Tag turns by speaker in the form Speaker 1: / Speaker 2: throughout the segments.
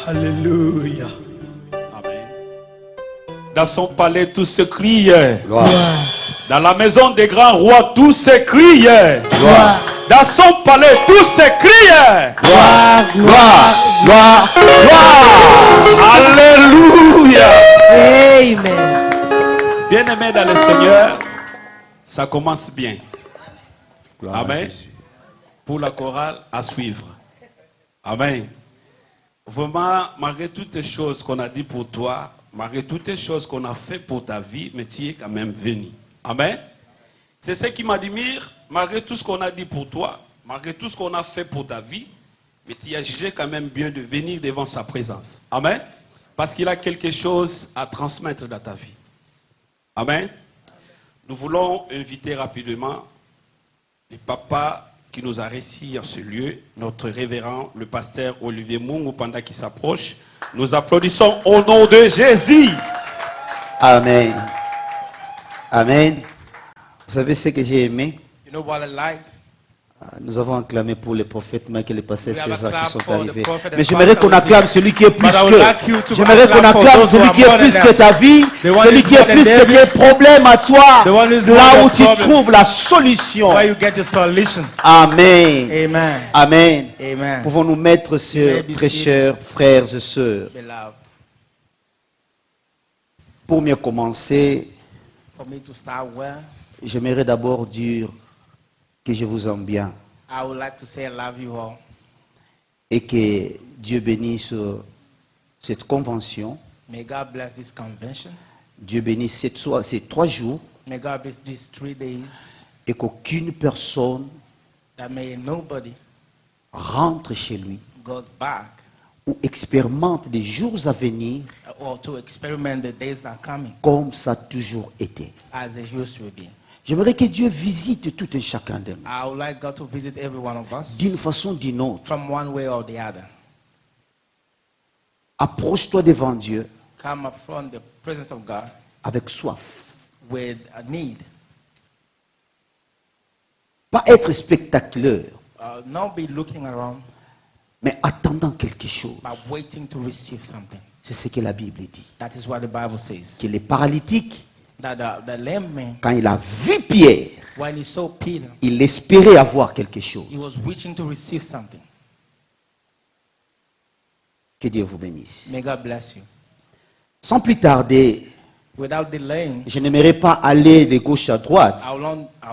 Speaker 1: Alléluia.
Speaker 2: Amen. Dans son palais, tout se crie.
Speaker 3: Gloire.
Speaker 2: Dans la maison des grands rois, tout se crie.
Speaker 3: Gloire.
Speaker 2: Dans son palais, tout se crie.
Speaker 3: Gloire. Gloire. Gloire. Gloire.
Speaker 2: Alléluia.
Speaker 4: Amen.
Speaker 2: Bien-aimés dans le Seigneur, ça commence bien.
Speaker 3: Gloire à
Speaker 2: Amen.
Speaker 3: Jésus.
Speaker 2: Pour la chorale à suivre. Amen. Vraiment, malgré toutes les choses qu'on a dit pour toi, malgré toutes les choses qu'on a fait pour ta vie, mais tu es quand même venu. Amen. C'est ce qui m'admire, malgré tout ce qu'on a dit pour toi, malgré tout ce qu'on a fait pour ta vie, mais tu as jugé quand même bien de venir devant sa présence. Amen. Parce qu'il a quelque chose à transmettre dans ta vie. Amen. Nous voulons inviter rapidement le papa qui nous a reçus en ce lieu, notre révérend, le pasteur Olivier Mungu, pendant qu'il s'approche. Nous applaudissons au nom de Jésus.
Speaker 3: Amen. Amen. Vous savez ce que j'ai aimé?
Speaker 1: You know what I like?
Speaker 3: Nous avons acclamé pour les prophètes Michael et pasteur
Speaker 1: We have
Speaker 3: César qui
Speaker 1: acclaimed
Speaker 3: sont
Speaker 1: for the
Speaker 3: arrivés.
Speaker 1: prophet and
Speaker 3: Mais j'aimerais qu'on
Speaker 1: pastor
Speaker 3: acclame celui qui est plus
Speaker 1: But I would like you
Speaker 3: que.
Speaker 1: to
Speaker 3: J'aimerais qu'on
Speaker 1: acclaim for
Speaker 3: acclame
Speaker 1: those who
Speaker 3: celui
Speaker 1: are
Speaker 3: qui est
Speaker 1: more than
Speaker 3: plus que
Speaker 1: them.
Speaker 3: ta vie,
Speaker 1: The one
Speaker 3: celui
Speaker 1: who's
Speaker 3: qui est
Speaker 1: more than
Speaker 3: plus que
Speaker 1: David.
Speaker 3: des problèmes à toi,
Speaker 1: The one who's
Speaker 3: là
Speaker 1: more
Speaker 3: où
Speaker 1: than
Speaker 3: tu
Speaker 1: problems.
Speaker 3: trouves la solution.
Speaker 1: Where you get your solution.
Speaker 3: Amen.
Speaker 1: Amen.
Speaker 3: Amen.
Speaker 1: Amen.
Speaker 3: Pouvons-nous mettre sur
Speaker 1: Maybe
Speaker 3: très chers frères et sœurs.
Speaker 1: Beloved,
Speaker 3: Pour mieux commencer,
Speaker 1: for me to start well,
Speaker 3: j'aimerais d'abord dire que je vous aime bien
Speaker 1: I would like to say I love you all.
Speaker 3: et que Dieu bénisse cette convention.
Speaker 1: May God bless this convention.
Speaker 3: Dieu bénisse ces 3 jours
Speaker 1: May God bless these 3 days.
Speaker 3: et qu'aucune personne
Speaker 1: That may nobody
Speaker 3: rentre chez lui
Speaker 1: goes back
Speaker 3: ou expérimente des jours à venir
Speaker 1: or to experiment the days that are coming
Speaker 3: comme ça a toujours été.
Speaker 1: as it used to be.
Speaker 3: J'aimerais que Dieu visite tout un chacun de nous,
Speaker 1: I would like God to visit every one of us
Speaker 3: d'une façon ou d'une autre.
Speaker 1: from one way or the other.
Speaker 3: Approche-toi devant Dieu
Speaker 1: Come up from the presence of God
Speaker 3: avec soif.
Speaker 1: with a need.
Speaker 3: Pas être spectateur,
Speaker 1: Not be looking around,
Speaker 3: mais attendant quelque chose.
Speaker 1: but waiting to receive something.
Speaker 3: C'est ce que la Bible dit.
Speaker 1: That is what the Bible says.
Speaker 3: Que les paralytiques,
Speaker 1: That the lame man,
Speaker 3: quand il a vu Pierre,
Speaker 1: when he saw Peter,
Speaker 3: il espérait avoir quelque chose.
Speaker 1: he was wishing to receive something.
Speaker 3: Que Dieu vous bénisse.
Speaker 1: May God bless you.
Speaker 3: Sans plus tarder,
Speaker 1: Without delaying,
Speaker 3: je n'aimerais pas aller de gauche à droite.
Speaker 1: I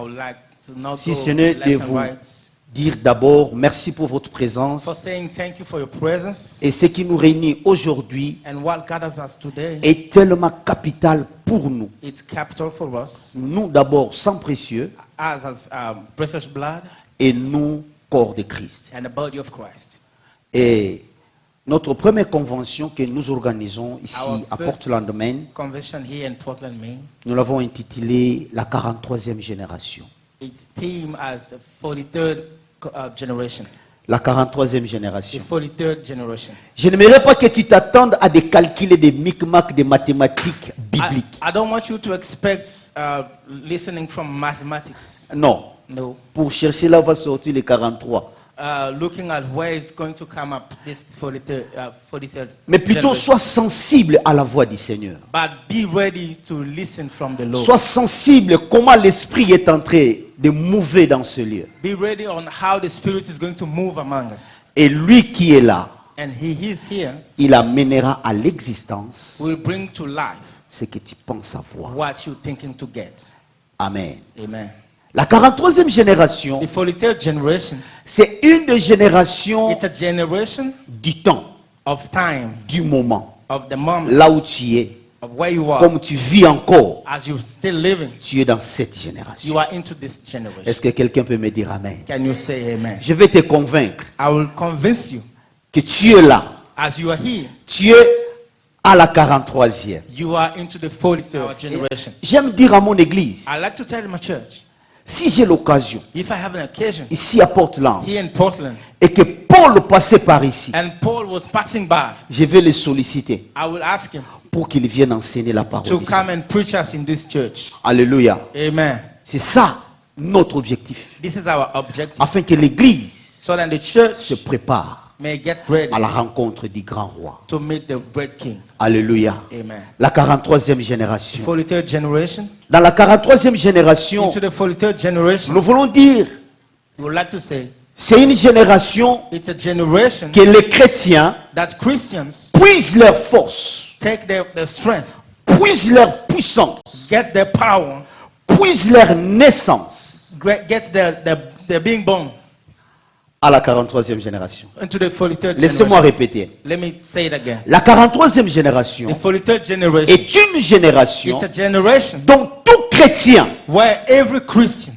Speaker 1: would like to not
Speaker 3: Si
Speaker 1: go
Speaker 3: ce n'est
Speaker 1: left
Speaker 3: de
Speaker 1: and
Speaker 3: vous
Speaker 1: right.
Speaker 3: dire d'abord merci pour votre présence
Speaker 1: For saying thank you for your presence.
Speaker 3: et ce qui nous réunit aujourd'hui
Speaker 1: And what gathers us today,
Speaker 3: est tellement capital pour nous.
Speaker 1: it's capital for us.
Speaker 3: Nous d'abord sang précieux
Speaker 1: As precious blood
Speaker 3: et nous corps de Christ.
Speaker 1: and the body of Christ.
Speaker 3: Et notre première convention que nous organisons ici
Speaker 1: Our
Speaker 3: à
Speaker 1: first
Speaker 3: Portland, Maine,
Speaker 1: convention here in Portland, Maine,
Speaker 3: nous l'avons intitulé la 43e génération.
Speaker 1: its theme as the 43rd generation.
Speaker 3: La 43e
Speaker 1: The
Speaker 3: génération.
Speaker 1: 43rd generation.
Speaker 3: Je n'aimerais pas que tu t'attendes à des calculs et des micmacs des mathématiques bibliques.
Speaker 1: I don't want you to expect listening from mathematics.
Speaker 3: Non.
Speaker 1: No.
Speaker 3: Pour chercher là, on va sortir les 43.
Speaker 1: Looking at where it's going to come up, this 43rd
Speaker 3: Mais plutôt,
Speaker 1: generation.
Speaker 3: sois sensible à la voix du Seigneur.
Speaker 1: But be ready to listen from the Lord.
Speaker 3: Sois sensible comment l'Esprit est en train de mouver dans ce lieu.
Speaker 1: Be ready on how the Spirit is going to move among us.
Speaker 3: Et lui qui est là,
Speaker 1: And He is here,
Speaker 3: il amènera à l'existence
Speaker 1: will bring to life
Speaker 3: ce que tu penses avoir.
Speaker 1: what you're thinking to get.
Speaker 3: Amen.
Speaker 1: Amen.
Speaker 3: La 43e génération,
Speaker 1: The 43rd generation,
Speaker 3: c'est une des générations
Speaker 1: it's a generation
Speaker 3: du temps,
Speaker 1: of time,
Speaker 3: du moment.
Speaker 1: of the moment,
Speaker 3: Là où tu es,
Speaker 1: of where you are.
Speaker 3: comme tu vis encore,
Speaker 1: As you're still living,
Speaker 3: tu es dans cette génération.
Speaker 1: you are into this generation.
Speaker 3: Est-ce que quelqu'un peut me dire Amen?
Speaker 1: Can you say amen?
Speaker 3: Je vais te convaincre
Speaker 1: I will convince you,
Speaker 3: que tu es là.
Speaker 1: as you are here,
Speaker 3: Tu es à la 43e.
Speaker 1: you are into the 43rd generation.
Speaker 3: J'aime dire à mon église,
Speaker 1: I like to tell my church,
Speaker 3: si j'ai l'occasion,
Speaker 1: if I have an occasion
Speaker 3: ici à Portland,
Speaker 1: here in Portland,
Speaker 3: et que Paul passait par ici,
Speaker 1: and Paul was passing by,
Speaker 3: je vais le solliciter
Speaker 1: I will ask him
Speaker 3: pour qu'il vienne enseigner la parole.
Speaker 1: to
Speaker 3: du Seigneur.
Speaker 1: come and preach us in this church.
Speaker 3: Alléluia.
Speaker 1: Amen.
Speaker 3: C'est ça notre objectif.
Speaker 1: This is our objective.
Speaker 3: Afin que l'église
Speaker 1: So that the church
Speaker 3: se prépare
Speaker 1: may get ready
Speaker 3: à la rencontre du grand roi.
Speaker 1: to meet the great king.
Speaker 3: Alléluia.
Speaker 1: Amen.
Speaker 3: La 43e génération.
Speaker 1: 43rd generation.
Speaker 3: Dans la 43e génération,
Speaker 1: Into the 43rd generation,
Speaker 3: nous voulons dire,
Speaker 1: we would like to say
Speaker 3: c'est une génération
Speaker 1: it's a generation
Speaker 3: que les chrétiens
Speaker 1: that Christians
Speaker 3: puisent leur force,
Speaker 1: take their strength,
Speaker 3: puisent leur puissance,
Speaker 1: get their power,
Speaker 3: puisent leur naissance
Speaker 1: get their being born
Speaker 3: à la 43e génération.
Speaker 1: into the 43rd
Speaker 3: Laissez-moi
Speaker 1: generation.
Speaker 3: répéter.
Speaker 1: Let me say it again.
Speaker 3: La 43e
Speaker 1: The
Speaker 3: génération
Speaker 1: 43rd generation,
Speaker 3: est une génération
Speaker 1: it's a generation
Speaker 3: dont tout chrétien,
Speaker 1: where every Christian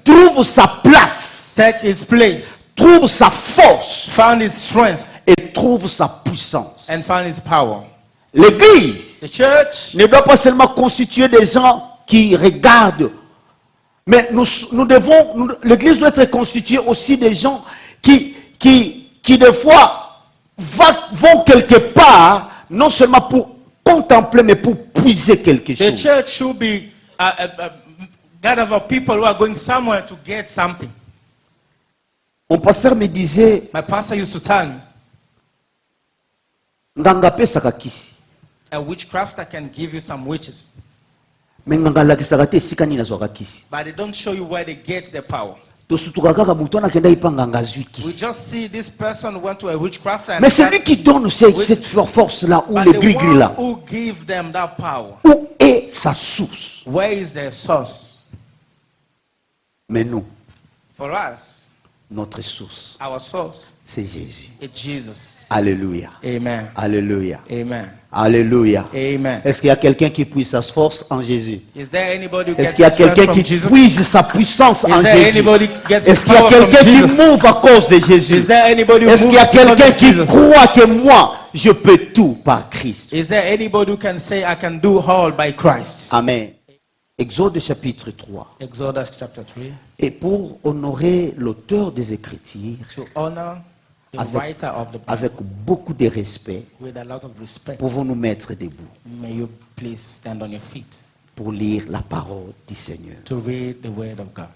Speaker 3: trouve sa place,
Speaker 1: take his place,
Speaker 3: trouve sa force
Speaker 1: found his strength,
Speaker 3: et trouve sa puissance.
Speaker 1: and found his power.
Speaker 3: L'église
Speaker 1: The church
Speaker 3: ne doit pas seulement constituer des gens qui regardent, mais l'église doit être constituée aussi des gens qui des fois vont quelque part, non seulement pour contempler, mais pour puiser quelque
Speaker 1: The
Speaker 3: chose.
Speaker 1: church should be a gathered of people who are going somewhere to get something.
Speaker 3: Mon pasteur me disait,
Speaker 1: My pastor used to tell me,
Speaker 3: nganga pesaka kisi,
Speaker 1: a witchcrafter can give you some witches,
Speaker 3: mais nganga alakisaka te esika nini azwaka kisi.
Speaker 1: but they don't show you where they get their power.
Speaker 3: Tosutuka kaka mutu anakenda ipa nganga azwi
Speaker 1: We
Speaker 3: kisi.
Speaker 1: just see this person went to a witchcrafter and
Speaker 3: Mais celui qui donne cette force-là, ou
Speaker 1: but
Speaker 3: le
Speaker 1: the
Speaker 3: gris-gris-là,
Speaker 1: one who give them that power,
Speaker 3: où est sa source?
Speaker 1: where is their source?
Speaker 3: Mais nous,
Speaker 1: For us,
Speaker 3: notre source,
Speaker 1: our source
Speaker 3: c'est Jésus.
Speaker 1: is Jesus.
Speaker 3: Alléluia.
Speaker 1: Amen.
Speaker 3: Alléluia.
Speaker 1: Amen.
Speaker 3: Alléluia.
Speaker 1: Amen.
Speaker 3: Est-ce qu'il y a quelqu'un qui puise sa force en Jésus?
Speaker 1: Is there anybody who
Speaker 3: Est-ce
Speaker 1: gets
Speaker 3: qu'il y a
Speaker 1: his strength
Speaker 3: quelqu'un
Speaker 1: from
Speaker 3: qui
Speaker 1: Jesus?
Speaker 3: puise sa puissance en
Speaker 1: Is there
Speaker 3: Jésus?
Speaker 1: anybody who gets his
Speaker 3: Est-ce qu'il y a
Speaker 1: power from
Speaker 3: quelqu'un qui
Speaker 1: Jesus?
Speaker 3: move à cause de Jésus?
Speaker 1: Is there anybody who
Speaker 3: Est-ce qu'il y a
Speaker 1: moves because
Speaker 3: quelqu'un
Speaker 1: of
Speaker 3: qui
Speaker 1: Jesus?
Speaker 3: croit que moi, je peux tout par Christ?
Speaker 1: Is there anybody who can say, I can do all by Christ?
Speaker 3: Amen. Exode chapitre 3.
Speaker 1: Exodus chapter 3.
Speaker 3: Et pour honorer l'auteur des Écritures,
Speaker 1: To honor the
Speaker 3: Avec-
Speaker 1: writer of the Bible
Speaker 3: avec beaucoup de respect,
Speaker 1: with a lot of respect,
Speaker 3: pouvons nous mettre debout
Speaker 1: may you please stand on your feet
Speaker 3: pour lire la parole du Seigneur.
Speaker 1: to read the word of God.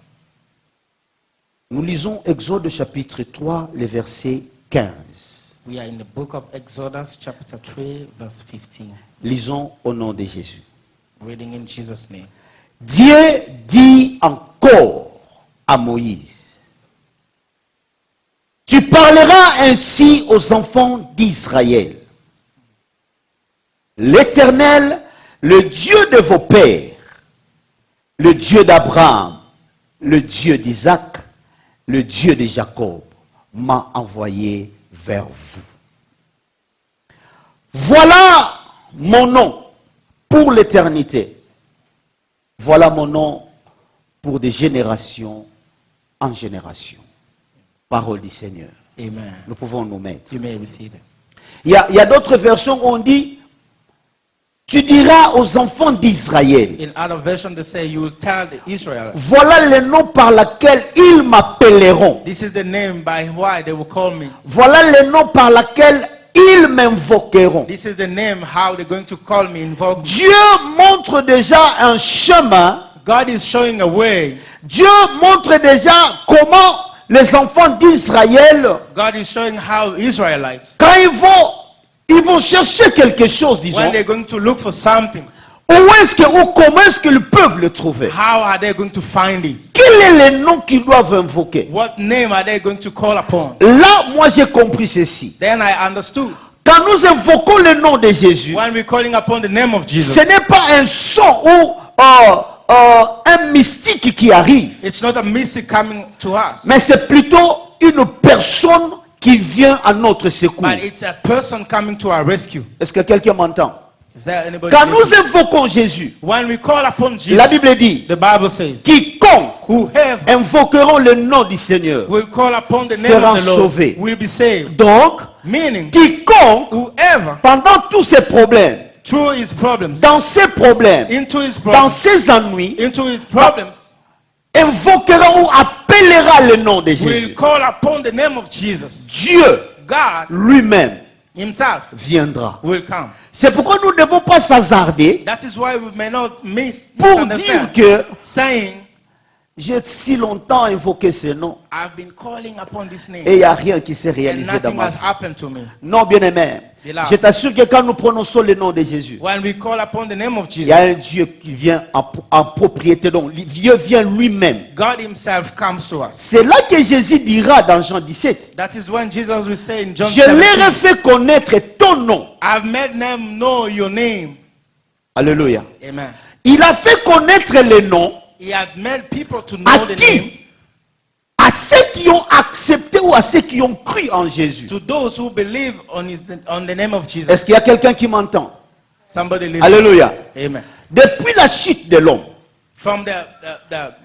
Speaker 3: Nous lisons Exode chapitre 3, le verset 15.
Speaker 1: We are in the book of Exodus chapter 3 verse 15.
Speaker 3: Lisons au nom de Jésus.
Speaker 1: Reading in Jesus' name.
Speaker 3: Dieu dit encore à Moïse, tu parleras ainsi aux enfants d'Israël. L'Éternel, le Dieu de vos pères, le Dieu d'Abraham, le Dieu d'Isaac, le Dieu de Jacob, m'a envoyé vers vous. Voilà mon nom pour l'éternité. Voilà mon nom pour des générations en génération. Parole du Seigneur.
Speaker 1: Amen.
Speaker 3: Nous pouvons nous mettre.
Speaker 1: You may receive it.
Speaker 3: Il y a d'autres versions où on dit, tu diras aux enfants d'Israël,
Speaker 1: In other version they say you will tell the Israel,
Speaker 3: voilà le nom par lequel ils m'appelleront.
Speaker 1: this is the name by why they will call me.
Speaker 3: Voilà le nom par lequel ils m'invoqueront.
Speaker 1: This is the name how they're going to call me, invoke me.
Speaker 3: Dieu montre déjà un chemin.
Speaker 1: God is showing a way.
Speaker 3: Dieu montre déjà comment les enfants d'Israël,
Speaker 1: God is showing how Israelites,
Speaker 3: quand ils vont chercher quelque chose, disons,
Speaker 1: when they're going to look for something,
Speaker 3: comment est-ce qu'ils peuvent le trouver?
Speaker 1: how are they going to find it?
Speaker 3: Quel est le nom qu'ils doivent invoquer?
Speaker 1: What name are they going to call upon?
Speaker 3: Là, moi j'ai compris ceci.
Speaker 1: Then I understood.
Speaker 3: Quand nous invoquons le nom de Jésus,
Speaker 1: When we're calling upon the name of Jesus,
Speaker 3: ce n'est pas un son ou un mystique qui arrive,
Speaker 1: it's not a mystic coming to us,
Speaker 3: mais c'est plutôt une personne qui vient à notre secours.
Speaker 1: but it's a person coming to our rescue.
Speaker 3: Est-ce que quelqu'un m'entend?
Speaker 1: Is there anybody?
Speaker 3: Quand nous
Speaker 1: listening?
Speaker 3: invoquons Jésus,
Speaker 1: When we call upon Jesus,
Speaker 3: la Bible dit,
Speaker 1: the Bible says,
Speaker 3: quiconque
Speaker 1: whoever
Speaker 3: invoqueront le nom du Seigneur
Speaker 1: will call upon the name
Speaker 3: sera
Speaker 1: of the Lord
Speaker 3: sauvé.
Speaker 1: will be saved.
Speaker 3: Donc,
Speaker 1: Meaning,
Speaker 3: quiconque,
Speaker 1: whoever,
Speaker 3: pendant tous ces problèmes,
Speaker 1: through his problems,
Speaker 3: dans ces problèmes,
Speaker 1: into his
Speaker 3: dans
Speaker 1: problems,
Speaker 3: ces ennuis,
Speaker 1: into his problems,
Speaker 3: invoquera ou appellera le nom de
Speaker 1: will
Speaker 3: Jésus,
Speaker 1: call upon the name of Jesus.
Speaker 3: Dieu
Speaker 1: God
Speaker 3: lui-même
Speaker 1: himself
Speaker 3: viendra.
Speaker 1: will come.
Speaker 3: C'est pourquoi nous ne devons pas s'hasarder
Speaker 1: That is why we may not
Speaker 3: pour dire
Speaker 1: misunderstand,
Speaker 3: que
Speaker 1: saying
Speaker 3: j'ai si longtemps invoqué ce nom
Speaker 1: I've been calling upon this name,
Speaker 3: et il n'y a rien qui s'est
Speaker 1: and
Speaker 3: réalisé dans
Speaker 1: nothing
Speaker 3: ma
Speaker 1: has
Speaker 3: vie.
Speaker 1: happened to me.
Speaker 3: Non, bien-aimé,
Speaker 1: Beloved.
Speaker 3: je t'assure que quand nous prononçons le nom de Jésus,
Speaker 1: When we call upon the name of
Speaker 3: il y a un
Speaker 1: Jesus,
Speaker 3: Dieu qui vient en propriété. Donc, Dieu vient lui-même.
Speaker 1: God himself comes to us.
Speaker 3: C'est là que Jésus dira dans Jean 17,
Speaker 1: That is when Jesus will say in John
Speaker 3: je leur ai
Speaker 1: 17,
Speaker 3: fait connaître ton nom.
Speaker 1: I've made them know your name.
Speaker 3: Alléluia.
Speaker 1: Amen.
Speaker 3: Il a fait connaître le nom
Speaker 1: He had made people to
Speaker 3: à
Speaker 1: know the name
Speaker 3: qui? À ceux qui ont accepté ou à ceux qui ont cru en Jésus.
Speaker 1: to those who believe on the name of Jesus.
Speaker 3: Est-ce qu'il y a quelqu'un qui m'entend?
Speaker 1: Somebody listen.
Speaker 3: Alléluia.
Speaker 1: Amen.
Speaker 3: Depuis la chute de l'homme,
Speaker 1: From the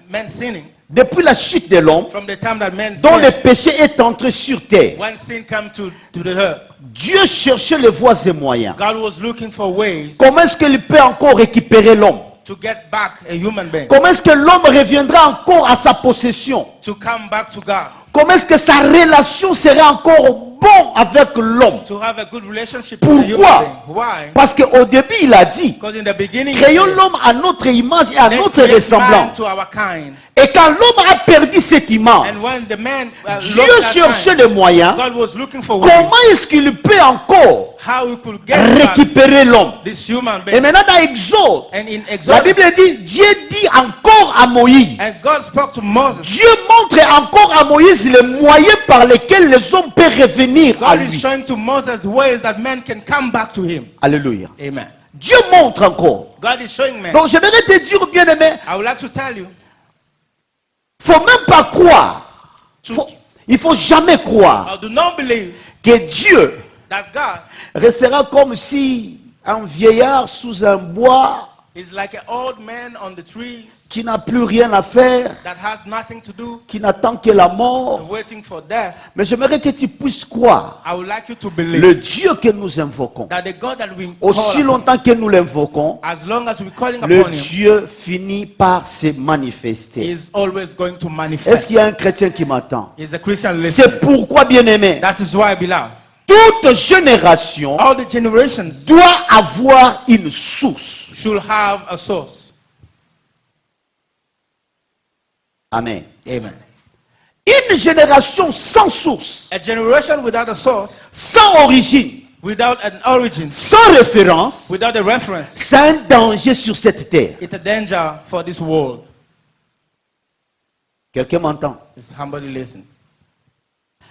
Speaker 1: men sinning,
Speaker 3: depuis la chute de l'homme,
Speaker 1: from the time that men
Speaker 3: dont le
Speaker 1: sinned,
Speaker 3: péché est entré sur terre,
Speaker 1: when sin came to the earth,
Speaker 3: Dieu cherchait les voies et moyens.
Speaker 1: God was looking for ways
Speaker 3: Comment est-ce qu'il peut encore récupérer l'homme?
Speaker 1: to get back a human being,
Speaker 3: Comment est-ce que l'homme reviendra encore à sa possession?
Speaker 1: to come back to God,
Speaker 3: Comment est-ce que sa relation sera encore bonne avec l'homme?
Speaker 1: to have a good relationship with a human
Speaker 3: Pourquoi?
Speaker 1: being. Why?
Speaker 3: Parce qu'au début, il a dit,
Speaker 1: Because in the beginning, he
Speaker 3: créons
Speaker 1: said,
Speaker 3: l'homme à notre image et à
Speaker 1: "Let's
Speaker 3: notre
Speaker 1: create man
Speaker 3: ressemblance.
Speaker 1: to our kind."
Speaker 3: Et quand l'homme a perdu cette image,
Speaker 1: And when the man
Speaker 3: Dieu
Speaker 1: lost that
Speaker 3: cherchait
Speaker 1: kind,
Speaker 3: les moyens.
Speaker 1: God was looking for ways
Speaker 3: Comment est-ce qu'il peut encore
Speaker 1: how he could get back
Speaker 3: récupérer l'homme?
Speaker 1: this human
Speaker 3: Et
Speaker 1: being.
Speaker 3: maintenant dans Exode,
Speaker 1: And in
Speaker 3: la
Speaker 1: Exodus,
Speaker 3: Bible dit, Dieu dit encore à Moïse.
Speaker 1: and God spoke to Moses.
Speaker 3: Dieu montre encore à Moïse les moyens par lesquels les hommes peuvent revenir à
Speaker 1: God is
Speaker 3: lui.
Speaker 1: showing to Moses ways that men can come back to him.
Speaker 3: Alléluia.
Speaker 1: Amen.
Speaker 3: Dieu montre encore.
Speaker 1: God is showing men.
Speaker 3: Donc j'aimerais te dire, bien-aimé,
Speaker 1: I would like to tell you,
Speaker 3: faut même pas croire. Il faut jamais croire
Speaker 1: I do not believe
Speaker 3: que Dieu
Speaker 1: that God
Speaker 3: restera comme si un vieillard sous un bois
Speaker 1: is like an old man on the trees
Speaker 3: qui n'a plus rien à faire,
Speaker 1: that has nothing to do
Speaker 3: qui n'attend que la
Speaker 1: and
Speaker 3: mort.
Speaker 1: waiting for death.
Speaker 3: Mais j'aimerais que tu puisses croire
Speaker 1: I would like you to believe
Speaker 3: le Dieu que nous invoquons.
Speaker 1: that the God that we
Speaker 3: Aussi
Speaker 1: call upon,
Speaker 3: longtemps que nous l'invoquons,
Speaker 1: as long as we're calling
Speaker 3: le
Speaker 1: upon him,
Speaker 3: Dieu finit par se manifester.
Speaker 1: is always going to
Speaker 3: Est-ce
Speaker 1: manifest.
Speaker 3: qu'il y a un chrétien qui m'entend?
Speaker 1: He's a Christian listener.
Speaker 3: C'est pourquoi, bien-aimé,
Speaker 1: That is why, beloved,
Speaker 3: toute génération
Speaker 1: all the generations
Speaker 3: doit avoir une source.
Speaker 1: should have a source.
Speaker 3: Amen.
Speaker 1: Amen.
Speaker 3: Une génération sans source,
Speaker 1: A generation without a source,
Speaker 3: sans origine,
Speaker 1: without an origin,
Speaker 3: sans référence,
Speaker 1: without a reference,
Speaker 3: c'est un danger sur cette terre.
Speaker 1: it's a danger for this world.
Speaker 3: Quelqu'un m'entend?
Speaker 1: Is somebody listen?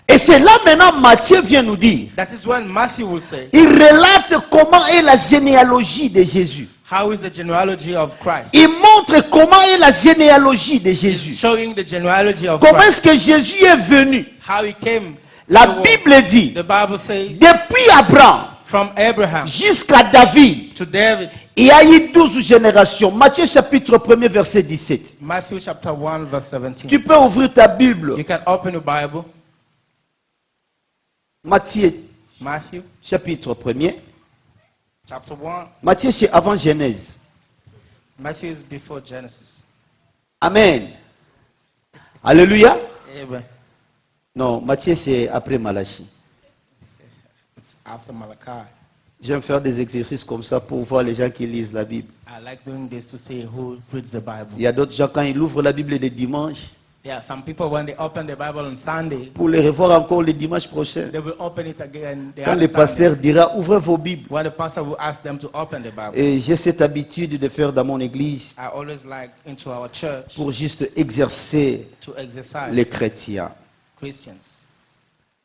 Speaker 3: Et c'est là maintenant Matthieu vient nous dire.
Speaker 1: That is when Matthew will say,
Speaker 3: Il relate comment est la généalogie de Jésus.
Speaker 1: how is the genealogy of Christ?
Speaker 3: Il montre comment est la généalogie de
Speaker 1: He's
Speaker 3: Jésus.
Speaker 1: showing the genealogy of
Speaker 3: Comment
Speaker 1: Christ.
Speaker 3: est-ce que Jésus est venu?
Speaker 1: How he came.
Speaker 3: La
Speaker 1: to the world.
Speaker 3: Bible dit,
Speaker 1: The Bible says,
Speaker 3: depuis Abraham
Speaker 1: from Abraham
Speaker 3: jusqu'à David,
Speaker 1: to David.
Speaker 3: il y a eu 12 générations. Matthieu chapitre 1er verset 17.
Speaker 1: Matthew chapter 1 verse 17.
Speaker 3: Tu peux ouvrir ta Bible.
Speaker 1: You can open the Bible.
Speaker 3: Matthieu
Speaker 1: Matthew
Speaker 3: chapitre 1er.
Speaker 1: chapter 1.
Speaker 3: Matthieu c'est avant Genèse.
Speaker 1: Matthew is before Genesis.
Speaker 3: Amen. Alléluia.
Speaker 1: Amen.
Speaker 3: Non, Matthieu c'est après Malachie.
Speaker 1: It's after Malachi.
Speaker 3: J'aime faire des exercices comme ça pour voir les gens qui lisent la Bible.
Speaker 1: I like doing this to see who reads the Bible.
Speaker 3: Il y a d'autres gens quand ils ouvrent la Bible le dimanche,
Speaker 1: There are some people when they open the Bible on Sunday,
Speaker 3: pour les revoir encore le dimanche prochain.
Speaker 1: they will open it again the
Speaker 3: Quand
Speaker 1: other
Speaker 3: le
Speaker 1: Sunday.
Speaker 3: pasteur dira ouvrez vos Bibles.
Speaker 1: When the pastor will ask them to open the Bible.
Speaker 3: Et j'ai cette habitude de faire dans mon église
Speaker 1: I always like into our church
Speaker 3: pour juste exercer
Speaker 1: to exercise
Speaker 3: les chrétiens.
Speaker 1: Christians.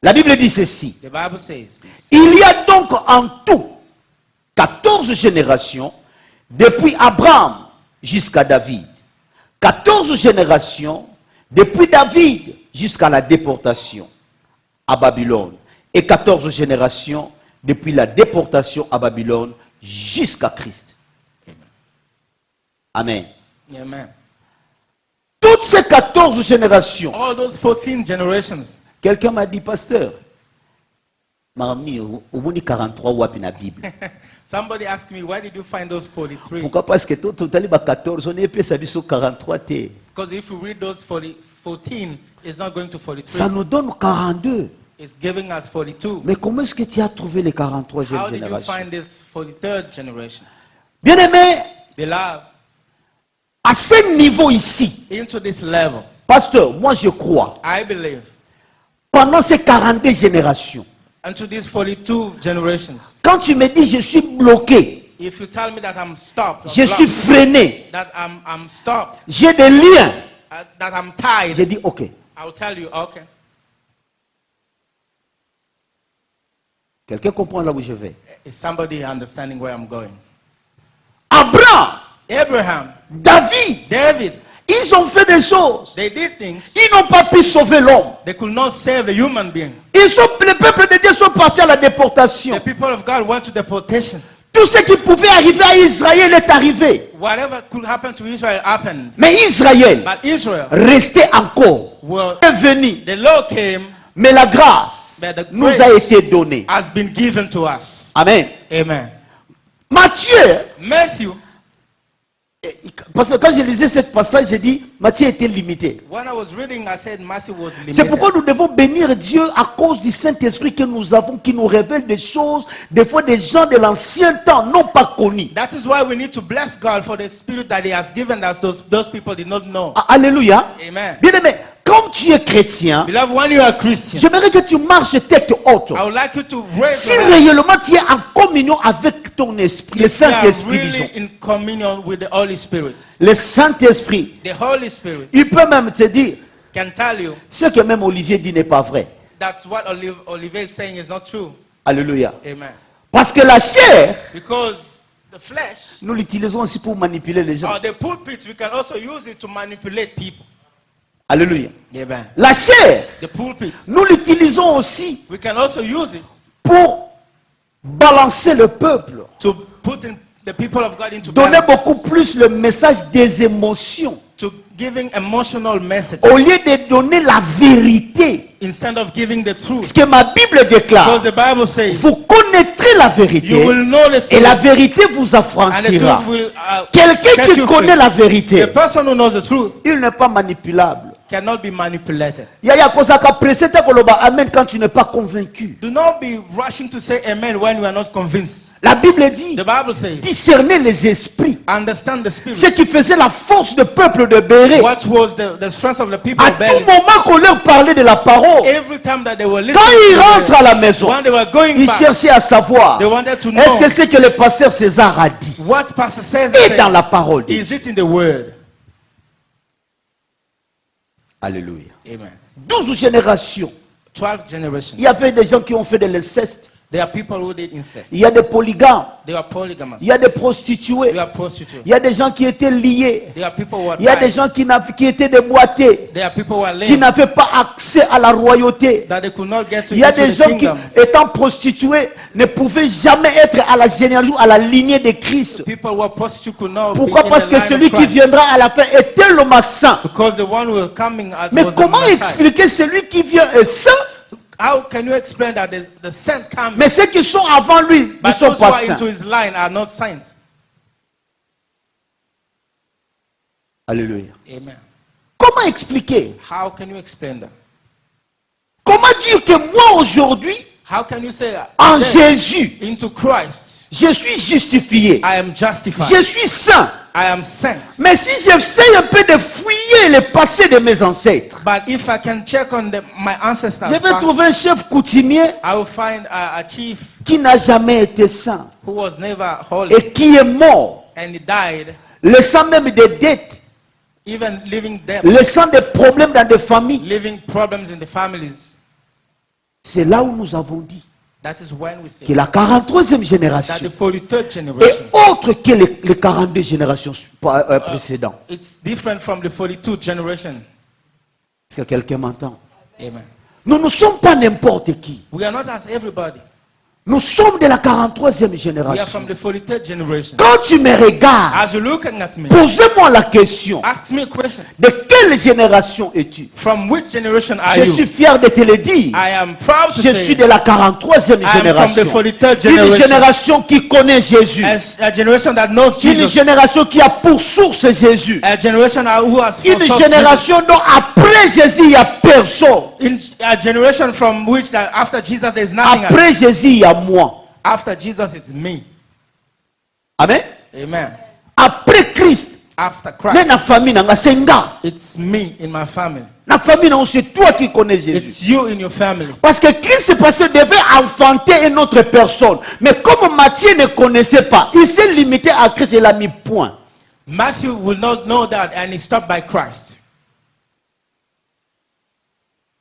Speaker 3: La Bible dit ceci.
Speaker 1: The Bible says this.
Speaker 3: Il y a donc en tout 14 générations depuis Abraham jusqu'à David. 14 générations depuis David jusqu'à la déportation à Babylone. Et 14 générations depuis la déportation à Babylone jusqu'à Christ. Amen.
Speaker 1: Amen.
Speaker 3: Toutes ces 14 générations.
Speaker 1: All those 14 generations.
Speaker 3: Quelqu'un m'a dit, pasteur, Marami, au moins 43 wapi na Bible.
Speaker 1: Somebody asked me, why did you find those 43?
Speaker 3: Pourquoi? Parce que tout à l'heure 14, on est plus sur 43 T.
Speaker 1: Because if you read those 14, it's not going to 43.
Speaker 3: Ça nous donne 42.
Speaker 1: It's giving us 42.
Speaker 3: Mais comment est-ce que tu as trouvé les 43e
Speaker 1: How did you
Speaker 3: génération?
Speaker 1: find this 43rd generation?
Speaker 3: Bien-aimé,
Speaker 1: Beloved,
Speaker 3: À ce niveau ici,
Speaker 1: into this level.
Speaker 3: pasteur, moi je crois,
Speaker 1: I believe
Speaker 3: pendant ces 42 générations,
Speaker 1: into these 42 generations.
Speaker 3: quand tu me dis je suis bloqué,
Speaker 1: If you tell me that I'm stopped,
Speaker 3: je suis freiné,
Speaker 1: that I'm stopped,
Speaker 3: j'ai des liens,
Speaker 1: that I'm tied,
Speaker 3: j'ai dit ok.
Speaker 1: I'll tell you, okay.
Speaker 3: Quelqu'un comprend là où je vais?
Speaker 1: Is somebody understanding where I'm going?
Speaker 3: Abraham,
Speaker 1: Abraham,
Speaker 3: David,
Speaker 1: David,
Speaker 3: ils ont fait des choses.
Speaker 1: they did things.
Speaker 3: Ils n'ont pas pu sauver l'homme.
Speaker 1: They could not save the human being.
Speaker 3: Le peuple de Dieu sont partis à la déportation.
Speaker 1: The people of God went to deportation.
Speaker 3: Tout ce qui pouvait arriver à Israël est arrivé.
Speaker 1: Whatever could happen to Israel happened.
Speaker 3: Mais Israël
Speaker 1: But Israel,
Speaker 3: restait encore.
Speaker 1: well,
Speaker 3: Est venu.
Speaker 1: the law came,
Speaker 3: Mais la grâce
Speaker 1: but the
Speaker 3: nous a
Speaker 1: grace
Speaker 3: été donnée.
Speaker 1: has been given to us.
Speaker 3: Amen.
Speaker 1: Amen.
Speaker 3: Matthieu,
Speaker 1: Matthew,
Speaker 3: parce que quand je lisais cette passage, j'ai dit, Matthieu était limité.
Speaker 1: when I was reading, I said Matthew was
Speaker 3: C'est
Speaker 1: limited.
Speaker 3: pourquoi nous devons bénir Dieu à cause du Saint-Esprit que nous avons, qui nous révèle des choses, des fois des gens de l'ancien temps n'ont pas connu.
Speaker 1: That is why we need to bless God for the spirit that He has given us. Those people did not know.
Speaker 3: Alléluia.
Speaker 1: Amen.
Speaker 3: Bien aimé, comme tu es chrétien,
Speaker 1: Beloved, when you are Christian,
Speaker 3: j'aimerais que tu marches tête haute.
Speaker 1: I would like you to raise
Speaker 3: Si
Speaker 1: your hand.
Speaker 3: réellement tu es en communion avec ton esprit, le
Speaker 1: If you are
Speaker 3: Saint-Esprit, disons.
Speaker 1: really in communion with the Holy Spirit,
Speaker 3: Le Saint-Esprit,
Speaker 1: the Holy Spirit
Speaker 3: il peut même te dire,
Speaker 1: can tell you
Speaker 3: ce que même Olivier dit n'est pas vrai.
Speaker 1: that's what Olivier is saying is not true.
Speaker 3: Alléluia.
Speaker 1: Amen.
Speaker 3: Parce que la chair,
Speaker 1: Because the flesh,
Speaker 3: nous l'utilisons aussi pour manipuler les gens.
Speaker 1: or the pulpit, we can also use it to manipulate people.
Speaker 3: Alléluia.
Speaker 1: Amen.
Speaker 3: La chair,
Speaker 1: The pulpit,
Speaker 3: nous l'utilisons aussi
Speaker 1: we can also use it
Speaker 3: pour balancer le peuple.
Speaker 1: to put in the people of God into
Speaker 3: Donner
Speaker 1: balance,
Speaker 3: beaucoup plus le message des émotions.
Speaker 1: to giving emotional message
Speaker 3: Au lieu de donner la vérité.
Speaker 1: instead of giving the
Speaker 3: Ce
Speaker 1: truth.
Speaker 3: que ma Bible déclare.
Speaker 1: Because the Bible says,
Speaker 3: Vous connaîtrez la vérité.
Speaker 1: you will know the
Speaker 3: Et la
Speaker 1: truth,
Speaker 3: vérité vous
Speaker 1: and the
Speaker 3: affranchira.
Speaker 1: truth will
Speaker 3: Quelqu'un
Speaker 1: set
Speaker 3: qui
Speaker 1: you
Speaker 3: connaît
Speaker 1: free.
Speaker 3: la vérité,
Speaker 1: The person who knows the truth
Speaker 3: il n'est pas manipulable.
Speaker 1: cannot be manipulated.
Speaker 3: Yaya kosaka presete koloba amen quand tu n'es pas convaincu.
Speaker 1: Do not be rushing to say amen when you are not convinced.
Speaker 3: La Bible dit,
Speaker 1: The Bible says,
Speaker 3: discerner les esprits.
Speaker 1: understand the
Speaker 3: Ce
Speaker 1: spirit.
Speaker 3: qui faisait la force du peuple de Béret.
Speaker 1: What was the strength of the people
Speaker 3: À
Speaker 1: of
Speaker 3: tout
Speaker 1: Bethel?
Speaker 3: moment qu'on leur parlait de la parole,
Speaker 1: Every time that they were listening,
Speaker 3: quand ils
Speaker 1: to
Speaker 3: rentrent à la maison,
Speaker 1: when they were going
Speaker 3: ils
Speaker 1: back,
Speaker 3: cherchaient à savoir,
Speaker 1: they wanted to
Speaker 3: est-ce
Speaker 1: know
Speaker 3: que ce que le pasteur César a dit
Speaker 1: what Pastor says.
Speaker 3: est dans la parole de Dieu?
Speaker 1: Is it in the word?
Speaker 3: Alléluia.
Speaker 1: Amen.
Speaker 3: 12 générations.
Speaker 1: 12 generations.
Speaker 3: Il y avait des gens qui ont fait de l'inceste.
Speaker 1: There are people who did incest.
Speaker 3: Il y a des polygames.
Speaker 1: They are polygamous.
Speaker 3: Il y a des prostituées.
Speaker 1: They are prostitutes.
Speaker 3: Il y a des gens qui étaient liés.
Speaker 1: There are people who are
Speaker 3: Il y a des
Speaker 1: tied.
Speaker 3: gens qui étaient déboîtés,
Speaker 1: There are people who are
Speaker 3: qui
Speaker 1: lame,
Speaker 3: n'avaient pas accès à la royauté.
Speaker 1: that they could not get to
Speaker 3: Il y a
Speaker 1: into
Speaker 3: des
Speaker 1: the
Speaker 3: gens qui,
Speaker 1: kingdom.
Speaker 3: étant prostitués, ne pouvaient jamais être à la généalogie, à la lignée de Christ.
Speaker 1: People who are prostitutes could not
Speaker 3: Pourquoi?
Speaker 1: be in
Speaker 3: Parce
Speaker 1: the
Speaker 3: que
Speaker 1: line of
Speaker 3: celui qui
Speaker 1: Christ.
Speaker 3: viendra à la fin est tellement saint.
Speaker 1: Because the one who is coming as
Speaker 3: Mais
Speaker 1: was the
Speaker 3: comment
Speaker 1: Messiah.
Speaker 3: expliquer celui qui vient est saint,
Speaker 1: How can you explain that the saint coming,
Speaker 3: mais ceux qui sont avant lui ne
Speaker 1: but
Speaker 3: sont
Speaker 1: those who
Speaker 3: pas
Speaker 1: are
Speaker 3: saints?
Speaker 1: into his line are not saints?
Speaker 3: Alléluia.
Speaker 1: Amen.
Speaker 3: Comment expliquer?
Speaker 1: How can you explain that?
Speaker 3: Comment dire que moi aujourd'hui,
Speaker 1: How can you say
Speaker 3: en
Speaker 1: today,
Speaker 3: Jésus,
Speaker 1: into Christ,
Speaker 3: je suis justifié,
Speaker 1: I am justified,
Speaker 3: je suis saint?
Speaker 1: I am sent.
Speaker 3: Mais si j'essaie un peu de fouiller le passé de mes ancêtres,
Speaker 1: But if I can check on my ancestors,
Speaker 3: je vais
Speaker 1: past,
Speaker 3: trouver un chef coutumier
Speaker 1: I will find a chief
Speaker 3: qui n'a jamais été saint
Speaker 1: who was never holy
Speaker 3: et qui est mort,
Speaker 1: and he died,
Speaker 3: laissant même des dettes,
Speaker 1: even living death,
Speaker 3: laissant des problèmes dans des familles.
Speaker 1: living problems in the families.
Speaker 3: C'est là où nous avons dit
Speaker 1: That is when we say
Speaker 3: que la 43e
Speaker 1: that
Speaker 3: génération
Speaker 1: the 43rd
Speaker 3: est
Speaker 1: generation,
Speaker 3: autre que les 42 générations précédentes.
Speaker 1: it's different from the 42th generation.
Speaker 3: Est-ce que quelqu'un m'entend?
Speaker 1: Amen.
Speaker 3: Nous ne sommes pas n'importe qui.
Speaker 1: We are not as everybody.
Speaker 3: Nous sommes de la 43e
Speaker 1: We are
Speaker 3: génération.
Speaker 1: from the 43rd generation.
Speaker 3: Quand tu me regardes,
Speaker 1: As you're looking at me,
Speaker 3: posez-moi la question.
Speaker 1: ask me a question.
Speaker 3: De quelle génération es-tu?
Speaker 1: From which generation are
Speaker 3: Je
Speaker 1: you?
Speaker 3: suis fier de te le dire.
Speaker 1: I am proud to
Speaker 3: Je
Speaker 1: say
Speaker 3: suis de la 43e
Speaker 1: I am from
Speaker 3: génération.
Speaker 1: the 43rd
Speaker 3: Une
Speaker 1: generation.
Speaker 3: génération qui connaît Jésus.
Speaker 1: As a generation that knows
Speaker 3: Une
Speaker 1: Jesus.
Speaker 3: génération qui a pour source Jésus.
Speaker 1: A generation who has
Speaker 3: Une
Speaker 1: for source
Speaker 3: génération dont après Jésus, il n'y a personne.
Speaker 1: Jesus. A generation from which that after Jesus there is nothing else.
Speaker 3: Après Jésus, il y a moi.
Speaker 1: After Jesus it's me.
Speaker 3: Amen.
Speaker 1: Amen.
Speaker 3: Après Christ,
Speaker 1: after
Speaker 3: Mais
Speaker 1: Christ.
Speaker 3: la famille, c'est nga.
Speaker 1: It's me in my family.
Speaker 3: La famille, c'est toi qui connais Jésus.
Speaker 1: It's you in your family.
Speaker 3: Parce que Christ, pasteur, devait enfanter une autre personne. Mais comme Matthieu ne connaissait pas, il s'est limité à Christ et il a mis point.
Speaker 1: Matthew will not know that and he stopped by Christ.